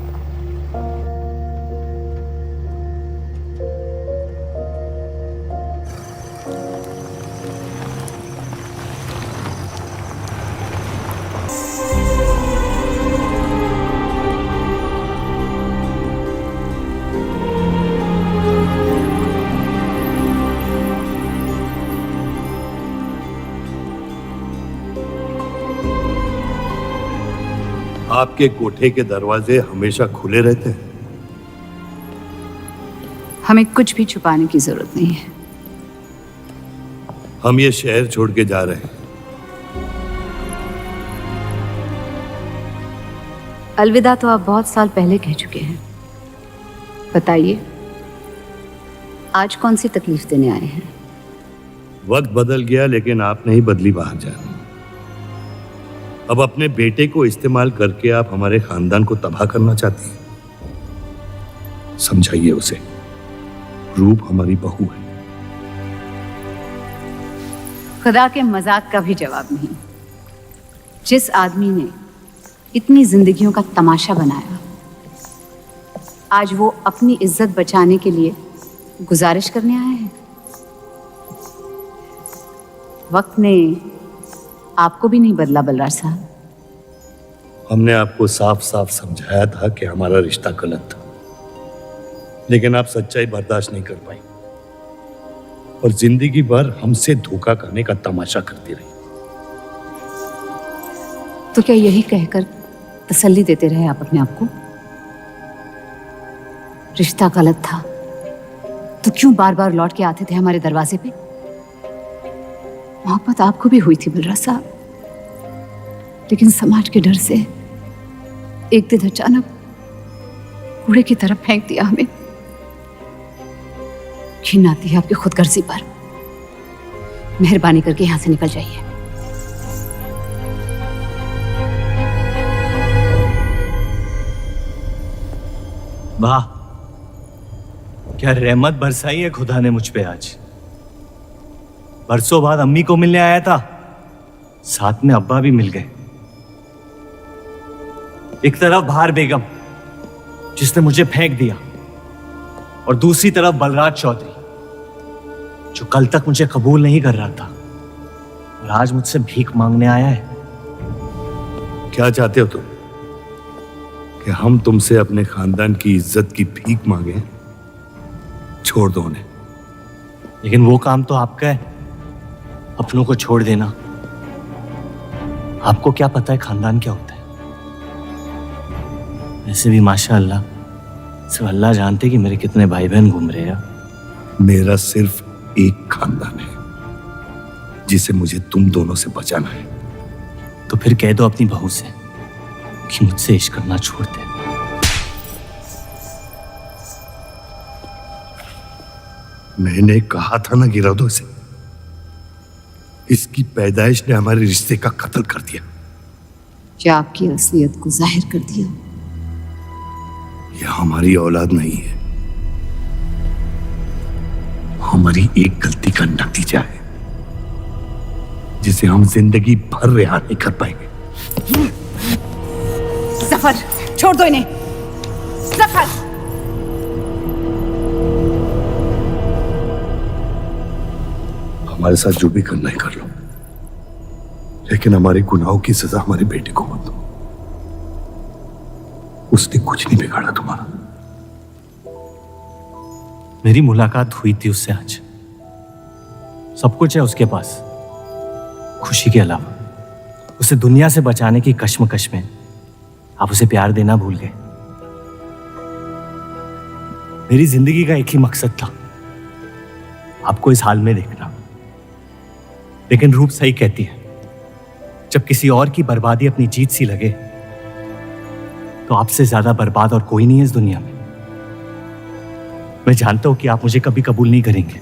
आपके कोठे के दरवाजे हमेशा खुले रहते हैं। हमें कुछ भी छुपाने की जरूरत नहीं है। हम ये शहर छोड़ के जा रहे हैं। अलविदा तो आप बहुत साल पहले कह चुके हैं। बताइए, आज कौन सी तकलीफ देने आए हैं? वक्त बदल गया, लेकिन आप नहीं बदली बाहर जान। अब अपने बेटे को इस्तेमाल करके आप हमारे खानदान को तबाह करना चाहती हैं। समझाइए उसे, रूप हमारी बहू है। खुदा के मजाक का भी जवाब नहीं। जिस आदमी ने इतनी जिंदगियों का तमाशा बनाया, आज वो अपनी इज्जत बचाने के लिए गुजारिश करने आए हैं। वक्त ने आपको भी नहीं बदला बलराज साहब। हमने आपको साफ साफ समझाया था कि हमारा रिश्ता गलत था, लेकिन आप सच्चाई बर्दाश्त नहीं कर पाई और जिंदगी भर हमसे धोखा करने का तमाशा करती रही। तो क्या यही कहकर तसल्ली देते रहे आप अपने आप को? रिश्ता गलत था तो क्यों बार बार लौट के आते थे हमारे दरवाजे पे? मोहब्बत आपको भी हुई थी बलराज साहब, लेकिन समाज के डर से एक दिन अचानक कूड़े की तरफ फेंक दिया हमें। घिन आती है आपकी खुदगर्जी पर। मेहरबानी करके यहां से निकल जाइए। वाह, क्या रहमत बरसाई है खुदा ने मुझ पे आज। बरसों बाद अम्मी को मिलने आया था, साथ में अब्बा भी मिल गए। एक तरफ बहार बेगम जिसने मुझे फेंक दिया, और दूसरी तरफ बलराज चौधरी जो कल तक मुझे कबूल नहीं कर रहा था और आज मुझसे भीख मांगने आया है। क्या चाहते हो तुम? कि हम तुमसे अपने खानदान की इज्जत की भीख मांगे? छोड़ दो उन्हें। लेकिन वो काम तो आपका है, अपनों को छोड़ देना। आपको क्या पता है खानदान क्या होता है? वैसे भी माशाअल्लाह सिर्फ अल्लाह जानते कि मेरे कितने भाई बहन घूम रहे हैं। मेरा सिर्फ एक खानदान है जिसे मुझे तुम दोनों से बचाना है। तो फिर कह दो अपनी बहू से कि मुझसे इश्क करना छोड़ दे। मैंने कहा था ना गिरा दो इसे। इसकी पैदाइश ने हमारे रिश्ते का कत्ल कर दिया। क्या आपकी असलियत को जाहिर कर दिया? यह हमारी औलाद नहीं है, हमारी एक गलती का नतीजा है जिसे हम जिंदगी भर रिहा नहीं कर पाएंगे। जफर, छोड़ दो इन्हें। जफर, हमारे साथ जो भी करना है कर लो, लेकिन हमारे गुनाहों की सजा हमारे बेटे को मत दो। उसने कुछ नहीं बिगाड़ा तुम्हारा। मेरी मुलाकात हुई थी उससे आज। सब कुछ है उसके पास, खुशी के अलावा। उसे दुनिया से बचाने की कश्मकश में आप उसे प्यार देना भूल गए। मेरी जिंदगी का एक ही मकसद था, आपको इस हाल में देखना। लेकिन रूप सही कहती है, जब किसी और की बर्बादी अपनी जीत सी लगे तो आपसे ज्यादा बर्बाद और कोई नहीं है इस दुनिया में। मैं जानता हूं कि आप मुझे कभी कबूल नहीं करेंगे,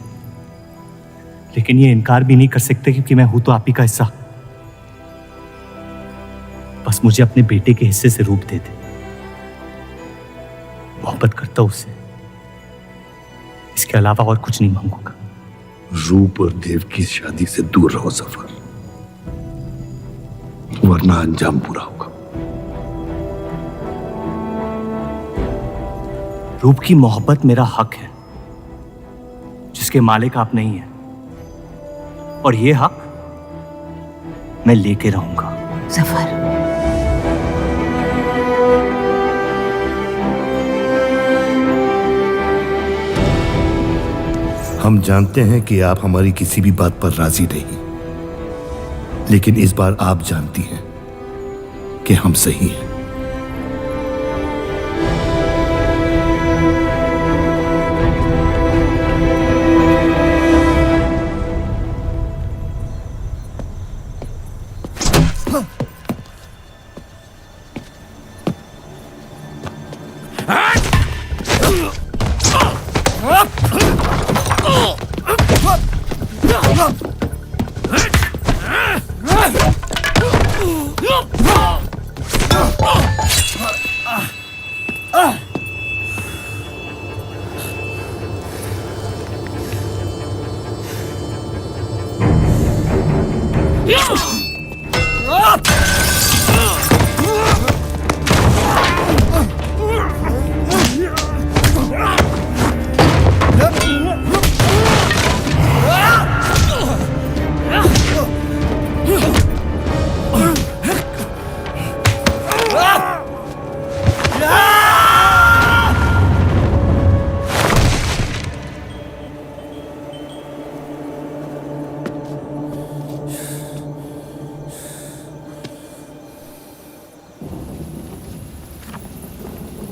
लेकिन ये इनकार भी नहीं कर सकते क्योंकि मैं हूं तो आप ही का हिस्सा। बस मुझे अपने बेटे के हिस्से से रूप दे दे। मोहब्बत करता हूं उससे, इसके अलावा और कुछ नहीं मांगूंगा। रूप और देव की शादी से दूर रहो सफर, वरना अंजाम बुरा होगा। रूप की मोहब्बत मेरा हक है जिसके मालिक आप नहीं हैं, और ये हक मैं लेके रहूंगा। जफर, हम जानते हैं कि आप हमारी किसी भी बात पर राजी नहीं, लेकिन इस बार आप जानती हैं कि हम सही हैं।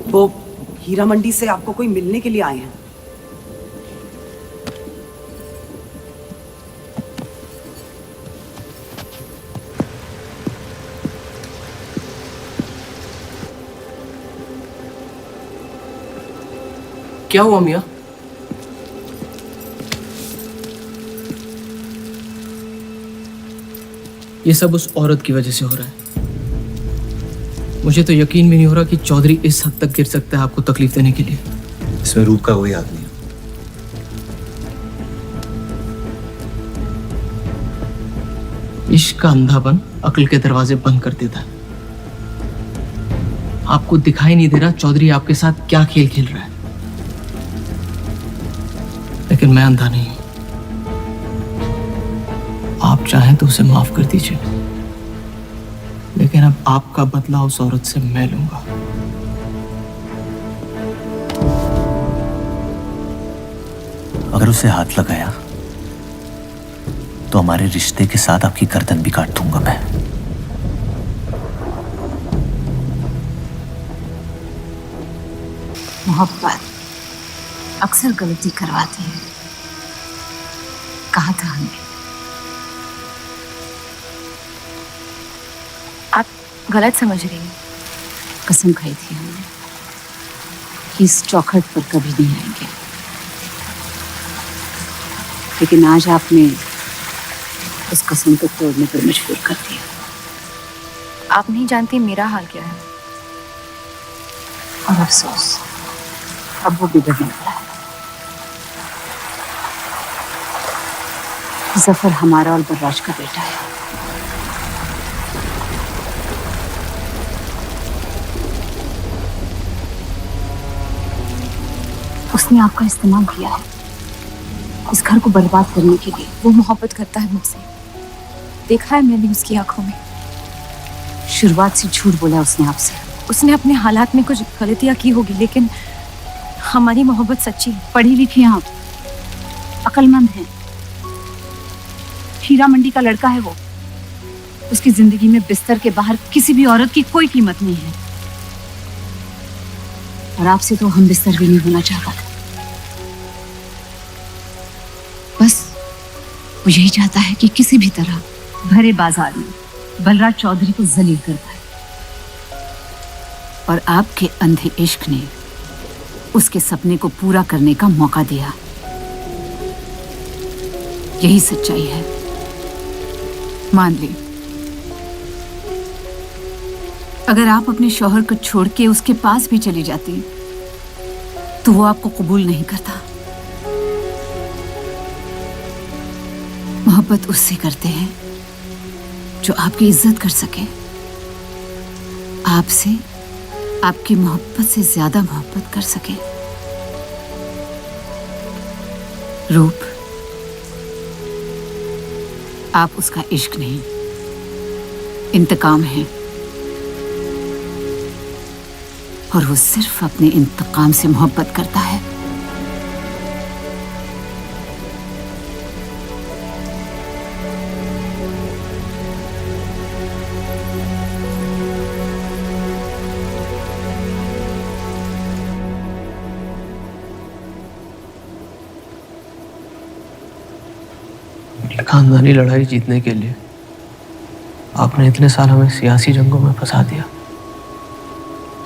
वो हीरा मंडी से आपको कोई मिलने के लिए आए हैं। क्या हुआ मियाँ? ये सब उस औरत की वजह से हो रहा है। मुझे तो यकीन भी नहीं हो रहा कि चौधरी इस हद तक गिर सकता है आपको तकलीफ देने के लिए। इसमें रूप का कोई हाथ नहीं है। इश्क का अंधापन अक्ल के दरवाजे बंद कर देता है। आपको दिखाई नहीं दे रहा चौधरी आपके साथ क्या खेल खेल रहा है, लेकिन मैं अंधा नहीं हूं। आप चाहें तो उसे माफ कर दीजिए, लेकिन अब आपका बदला उस औरत से मैं लूंगा। अगर उसे हाथ लगाया तो हमारे रिश्ते के साथ आपकी गर्दन भी काट दूंगा मैं। मोहब्बत अक्सर गलती करवाती है, कहा था हमने। आप गलत समझ रही हैं। कसम खाई थी हमने कि इस चौखट पर कभी नहीं आएंगे, लेकिन आज आपने उस कसम को तोड़ने पर मजबूर कर दिया। आप नहीं जानती मेरा हाल क्या है। और अफसोस अब वो बिगड़ने वाला है। जफर हमारा और बर्राज का बेटा है। उसने आपका इस्तेमाल किया है इस घर को बर्बाद करने के लिए। वो मोहब्बत करता है मुझसे, देखा है मैंने उसकी आंखों में। शुरुआत से झूठ बोला उसने आपसे। उसने अपने हालात में कुछ गलतियां की होगी, लेकिन हमारी मोहब्बत सच्ची है। पढ़ी लिखी हैं आप, अक्लमंद हैं। हीरा मंडी का लड़का है वो। उसकी जिंदगी में बिस्तर के बाहर किसी भी औरत की कोई कीमत नहीं है। और आपसे तो हम बिस्तर भी नहीं होना चाहता था। बस वो यही चाहता है कि किसी भी तरह भरे बाजार में बलराज चौधरी को जलील कर पाए। और आपके अंधे इश्क ने उसके सपने को पूरा करने का मौका दिया। यही सच्चाई है, मान ली। अगर आप अपने शौहर को छोड़ के उसके पास भी चली जाती तो वो आपको कबूल नहीं करता। मोहब्बत उससे करते हैं जो आपकी इज्जत कर सके। आपसे, आपकी मोहब्बत से ज्यादा मोहब्बत कर सके। रूप, आप उसका इश्क नहीं, इंतकाम है। और वो सिर्फ अपने इंतकाम से मोहब्बत करता है। खानदानी लड़ाई जीतने के लिए आपने इतने साल हमें सियासी जंगों में फंसा दिया।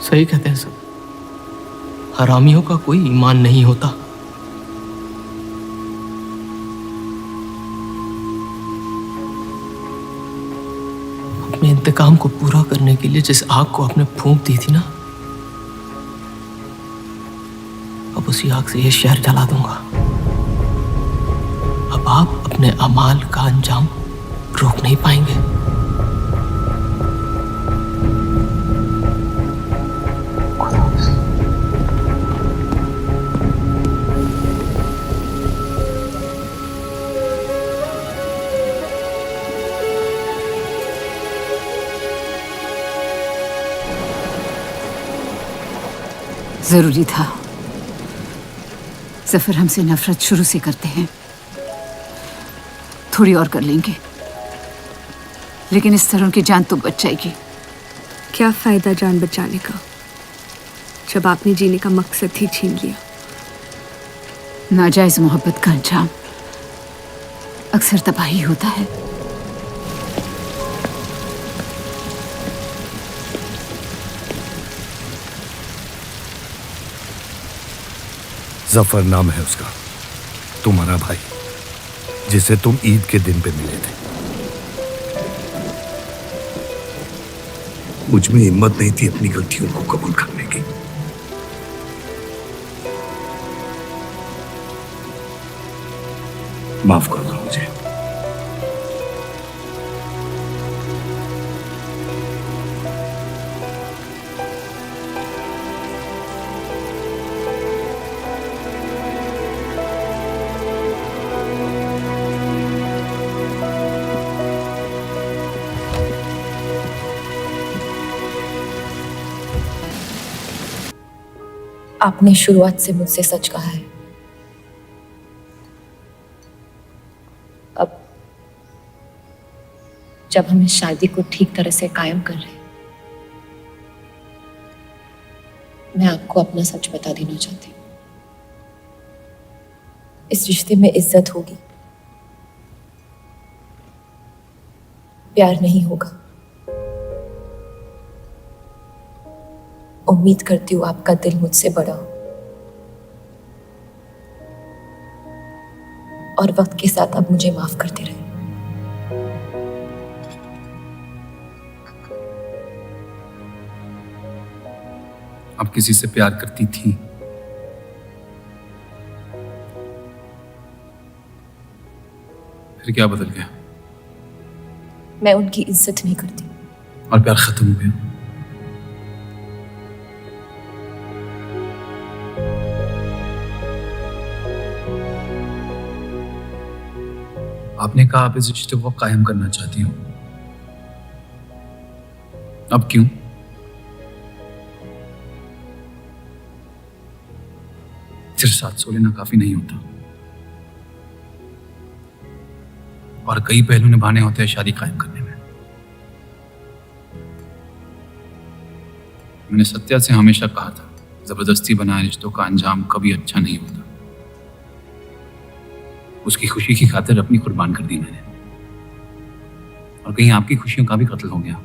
सही कहते हैं सब, हरामियों का कोई ईमान नहीं होता। इंतकाम को पूरा करने के लिए जिस आग को आपने फूंक दी थी ना, अब उसी आग से ये शहर जला दूंगा। अब आप अपने अमाल का अंजाम रोक नहीं पाएंगे। जरूरी था। जफर हमसे नफरत शुरू से करते हैं। थोड़ी और कर लेंगे, लेकिन इस तरह उनकी जान तो बच जाएगी। क्या फायदा जान बचाने का जब आपने जीने का मकसद ही छीन लिया। नाजायज मोहब्बत का अंजाम अक्सर तबाही होता है। जफर नाम है उसका, तुम्हारा भाई, जिसे तुम ईद के दिन पे मिले थे। मुझ में हिम्मत नहीं थी अपनी गलतियों को कबूल करने की। माफ कर दो मुझे। आपने शुरुआत से मुझसे सच कहा है। अब जब हम इस शादी को ठीक तरह से कायम कर रहे हैं, मैं आपको अपना सच बता देना चाहती हूँ। इस रिश्ते में इज्जत होगी, प्यार नहीं होगा। उम्मीद करती हूँ आपका दिल मुझसे बड़ा हो और वक्त के साथ अब मुझे माफ करते रहे। आप किसी से प्यार करती थी? फिर क्या बदल गया? मैं उनकी इज्जत नहीं करती। और प्यार खत्म हो गया? आपने कहा आप इस रिश्ते को कायम करना चाहती हो। अब क्यों? सिर्फ 700 लेना काफी नहीं होता, और कई पहलू निभाने होते हैं शादी कायम करने में। मैंने सत्या से हमेशा कहा था, जबरदस्ती बनाए रिश्तों का अंजाम कभी अच्छा नहीं होता। उसकी खुशी की खातिर अपनी कुर्बान कर दी मैंने, और कहीं आपकी खुशियों का भी कत्ल हो गया,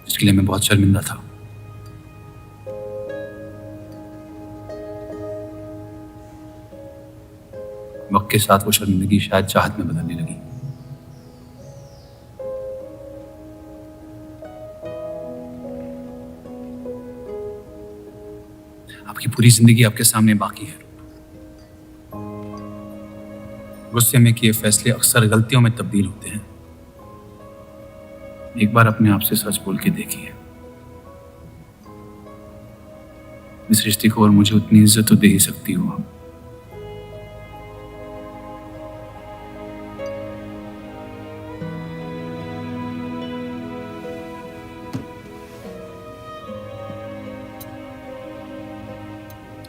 जिसके लिए मैं बहुत शर्मिंदा था। वक्त के साथ वो शर्मिंदगी शायद चाहत में बदलने लगी। आपकी पूरी जिंदगी आपके सामने बाकी है। गुस्से में किए फैसले अक्सर गलतियों में तब्दील होते हैं। एक बार अपने आप से सच बोल के देखिए, इस रिश्ते को और मुझे उतनी इज्जत तो दे ही सकती हो आप।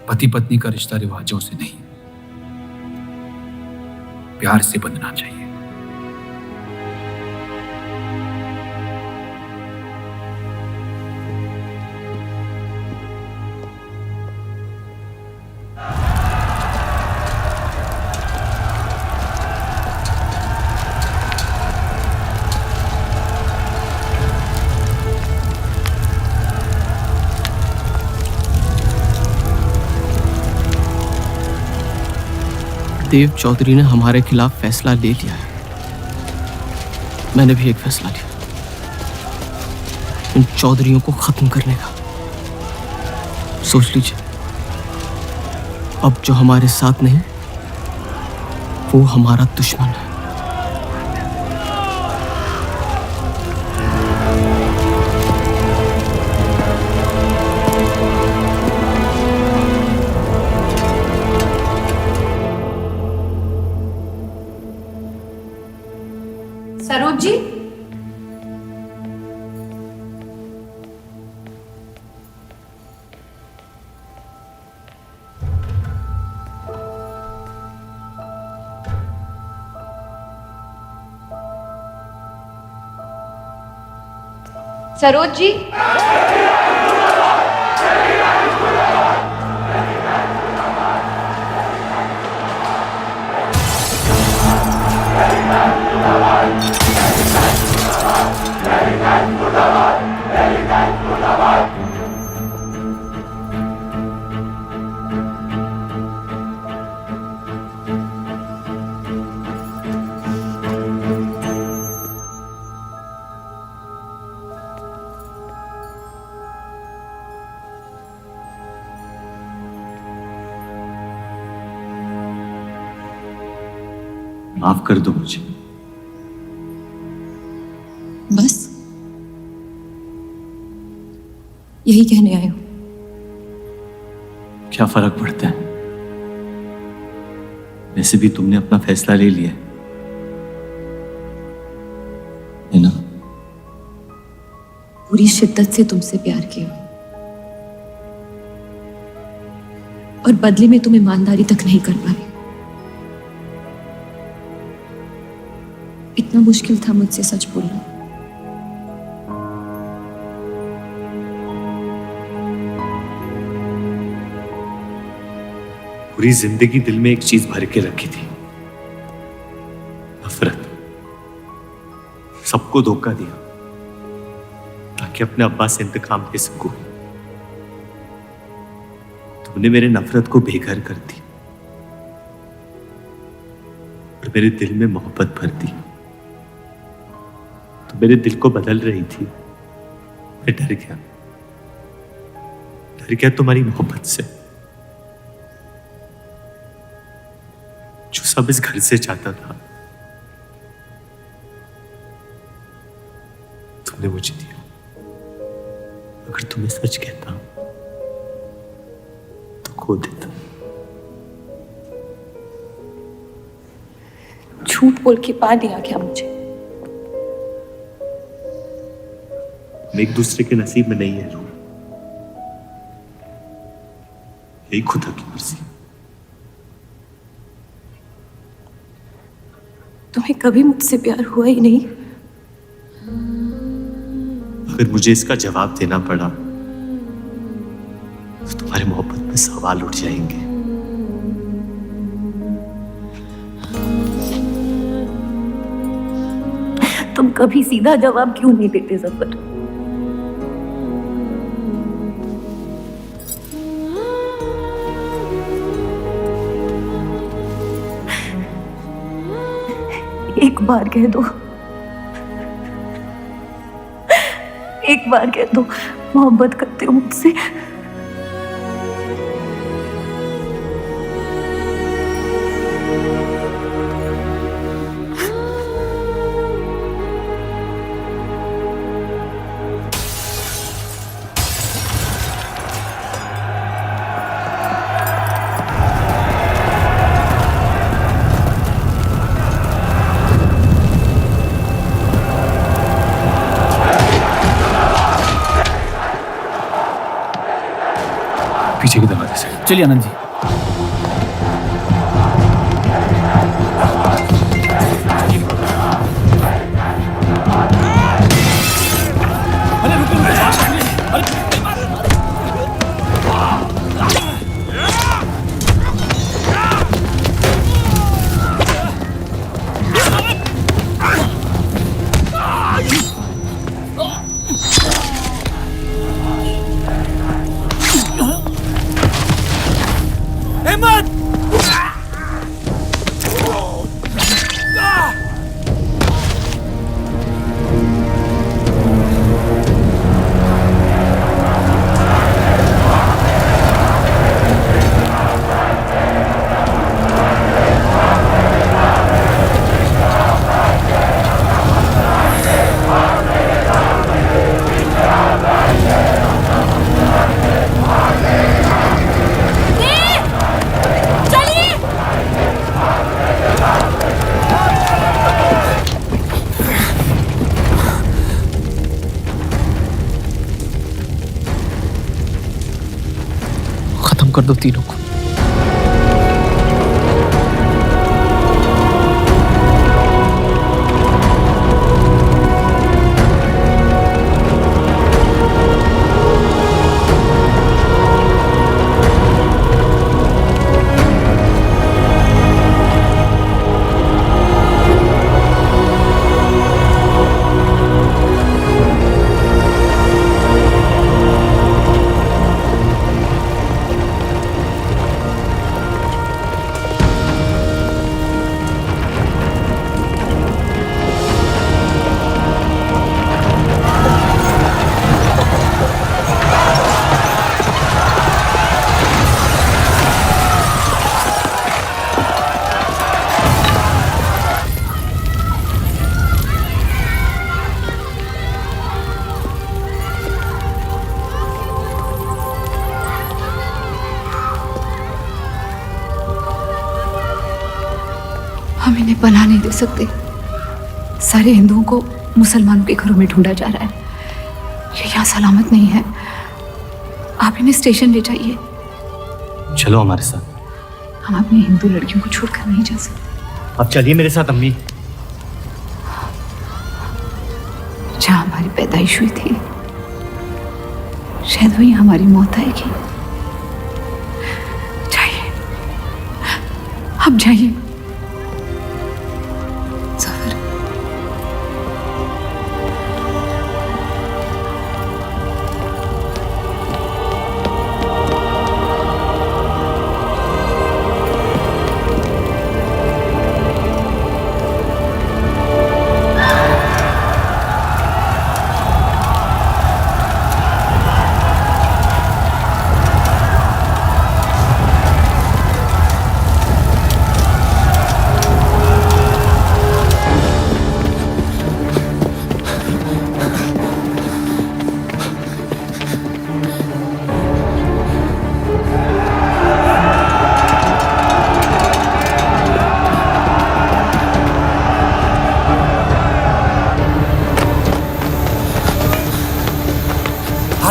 पति पत्नी का रिश्ता रिवाजों से नहीं, प्यार से बंधना चाहिए। देव चौधरी ने हमारे खिलाफ फैसला ले लिया है। मैंने भी एक फैसला लिया, इन चौधरियों को खत्म करने का। सोच लीजिए, अब जो हमारे साथ नहीं वो हमारा दुश्मन है। सरोज जी, सरोज जी, माफ कर दो मुझे। बस यही कहने आए हो? क्या फर्क पड़ता है, वैसे भी तुमने अपना फैसला ले लिया है ना? पूरी शिद्दत से तुमसे प्यार किया और बदले में तुम ईमानदारी तक नहीं कर पाए। इतना मुश्किल था मुझसे सच बोलना। पूरी जिंदगी दिल में एक चीज भर के रखी थी, नफरत। सबको धोखा दिया ताकि अपने अब्बा से इंतकाम ले सकूं। तुमने मेरे नफरत को बेघर कर दी और मेरे दिल में मोहब्बत भर दी। तो मेरे दिल को बदल रही थी, मैं डर गया तुम्हारी मोहब्बत से, जो सब इस घर से चाहता था तुमने मुझे दिया। अगर तुम्हें सच कहता तो खो देता। झूठ बोल के पा लिया क्या मुझे? हम एक दूसरे के नसीब में नहीं है रूह, यही खुदा की मर्जी। तुम्हें कभी मुझसे प्यार हुआ ही नहीं? अगर मुझे इसका जवाब देना पड़ा तो तुम्हारी मोहब्बत में सवाल उठ जाएंगे। तुम कभी सीधा जवाब क्यों नहीं देते जफर? एक बार कह दो, एक बार कह दो मोहब्बत करते हो मुझसे। पीछे के दरवाजे से। चलिए आनंद जी। कर दो तीनों को। हम इन्हें पनाह नहीं दे सकते। सारे हिंदुओं को मुसलमानों के घरों में ढूंढा जा रहा है। ये यहाँ सलामत नहीं है। आप इन्हें स्टेशन ले जाइए। चलो हमारे साथ। हम अपनी हिंदू लड़कियों को छोड़कर नहीं जा सकते। अब चलिए मेरे साथ अम्मी। जहाँ हमारी पैदाइश हुई थी शायद वही हमारी मौत आएगी। जाइए, अब जाइए।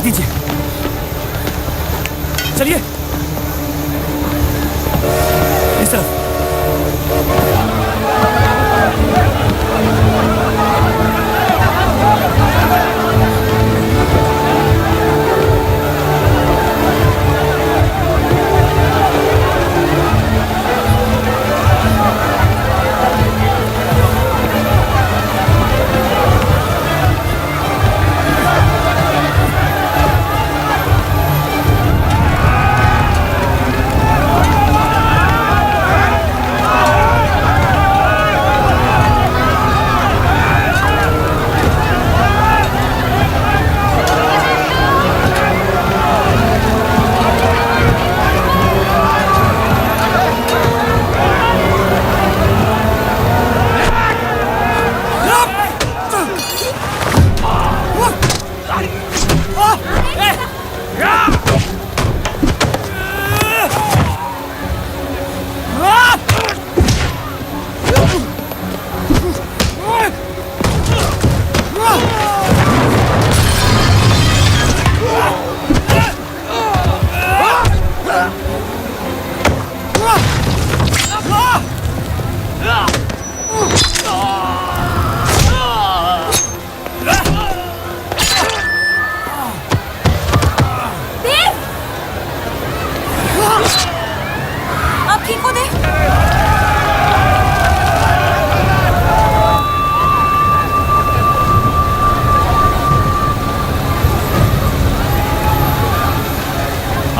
दीजिए, चलिए इस तरफ।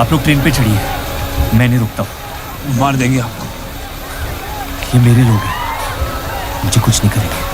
आप लोग ट्रेन पे चढ़िए, मैं नहीं रुकता हूँ। मार देंगे आपको। ये मेरे लोग हैं, मुझे कुछ नहीं करेंगे।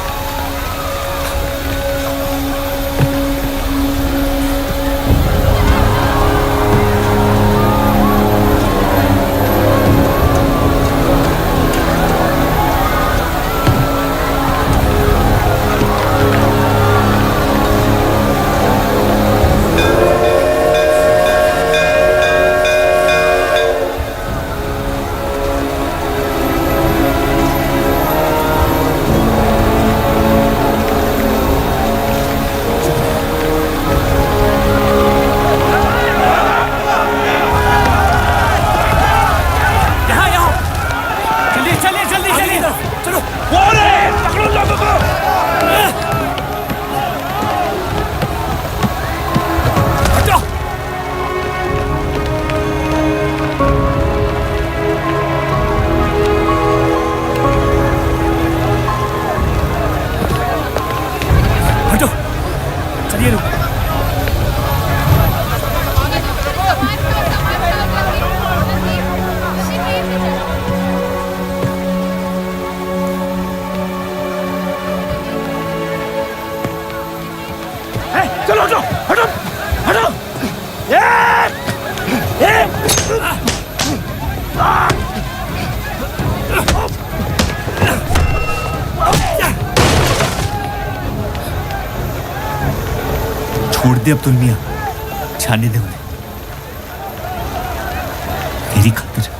दे अब्दुल मियां, जाने दे उन्हें मेरी खातिर।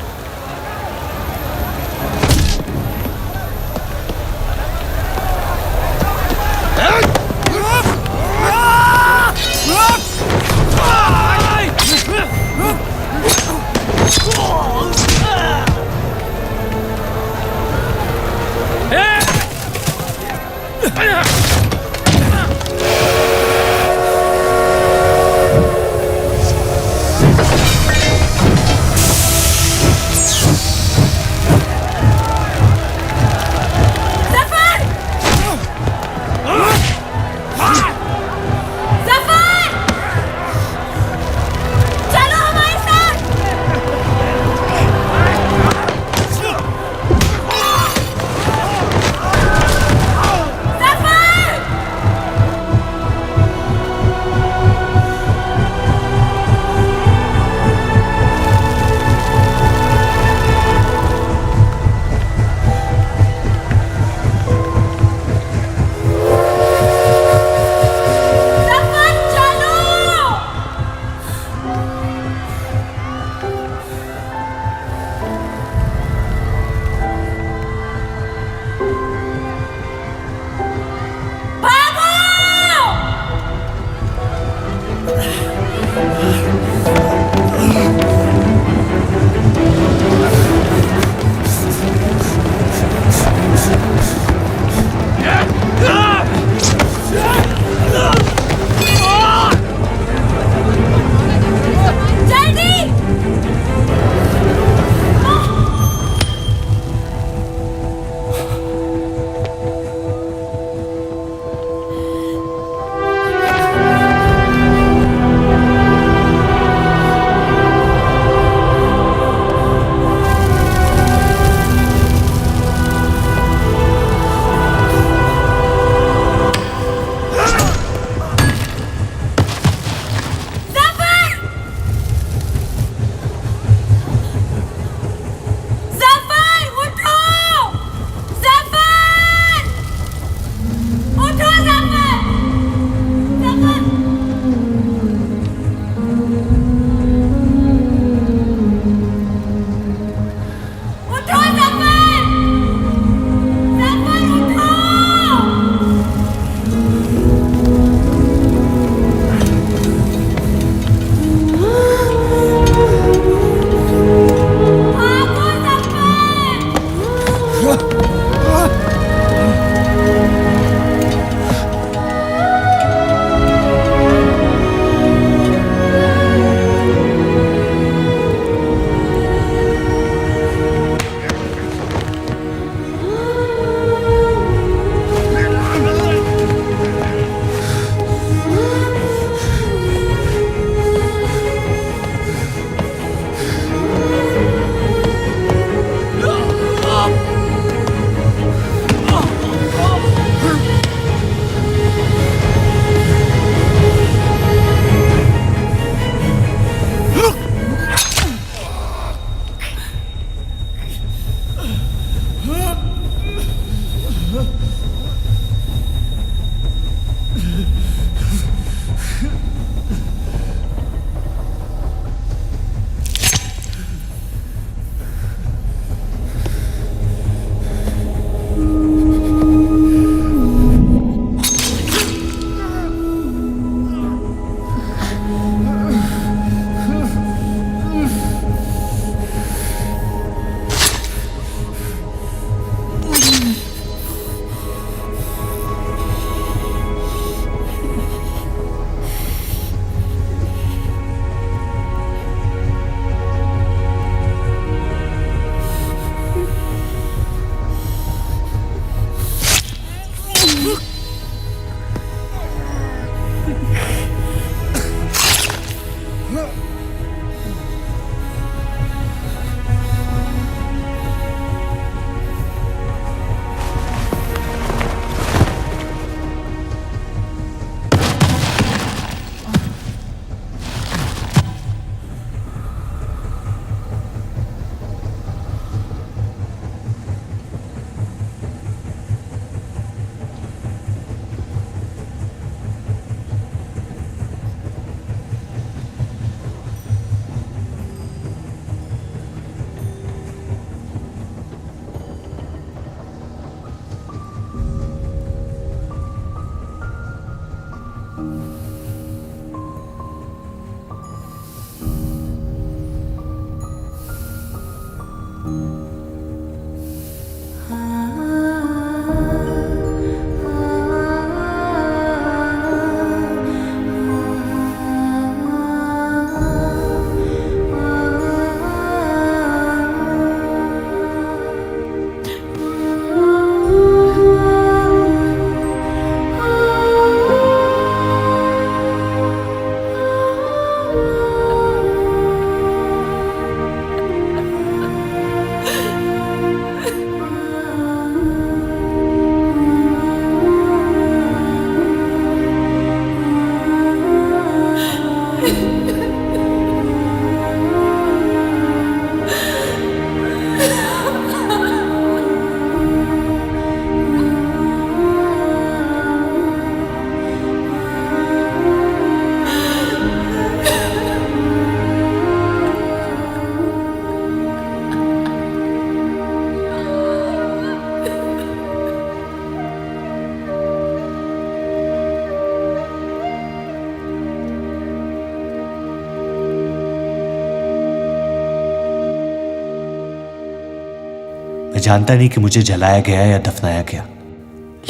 मैं जानता नहीं कि मुझे जलाया गया या दफनाया गया,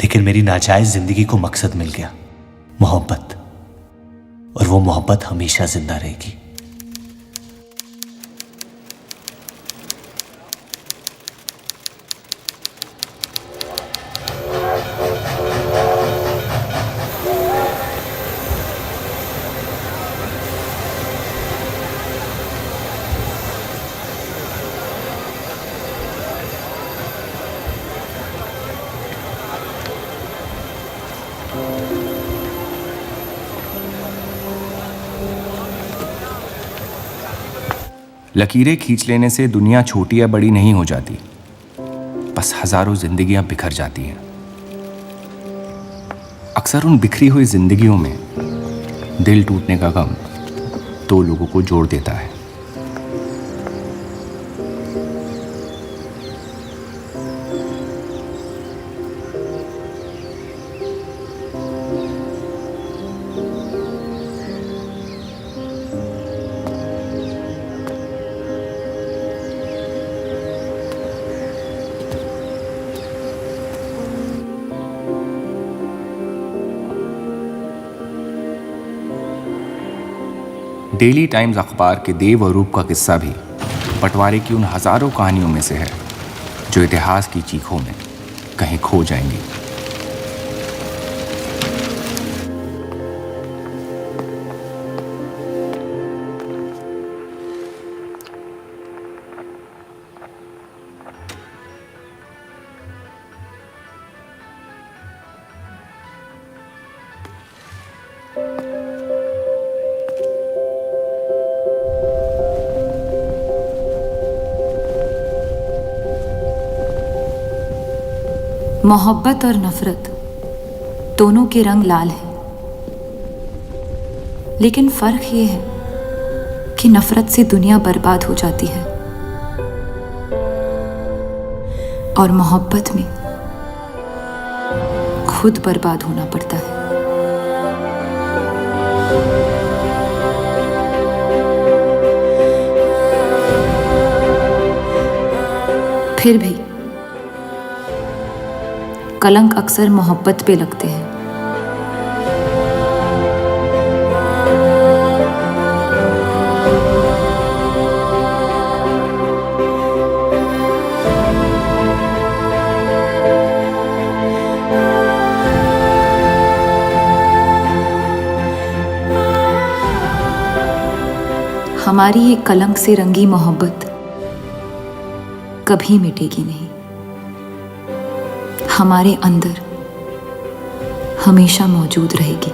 लेकिन मेरी नाजायज जिंदगी को मकसद मिल गया, मोहब्बत। और वो मोहब्बत हमेशा जिंदा रहेगी। लकीरें खींच लेने से दुनिया छोटी या बड़ी नहीं हो जाती, बस हजारों जिंदगियां बिखर जाती हैं। अक्सर उन बिखरी हुई जिंदगियों में दिल टूटने का गम दो लोगों को जोड़ देता है। डेली टाइम्स अखबार के देव और रूप का किस्सा भी बंटवारे की उन हजारों कहानियों में से है जो इतिहास की चीखों में कहीं खो जाएंगी। मोहब्बत और नफरत दोनों के रंग लाल हैं, लेकिन फर्क ये है कि नफरत से दुनिया बर्बाद हो जाती है और मोहब्बत में खुद बर्बाद होना पड़ता है। फिर भी कलंक अक्सर मोहब्बत पे लगते हैं। हमारी ये कलंक से रंगी मोहब्बत कभी मिटेगी नहीं, हमारे अंदर हमेशा मौजूद रहेगी।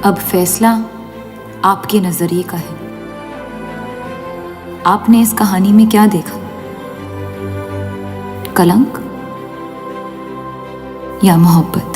अब फैसला आपके नजरिए का है। आपने इस कहानी में क्या देखा? कलंक या मोहब्बत?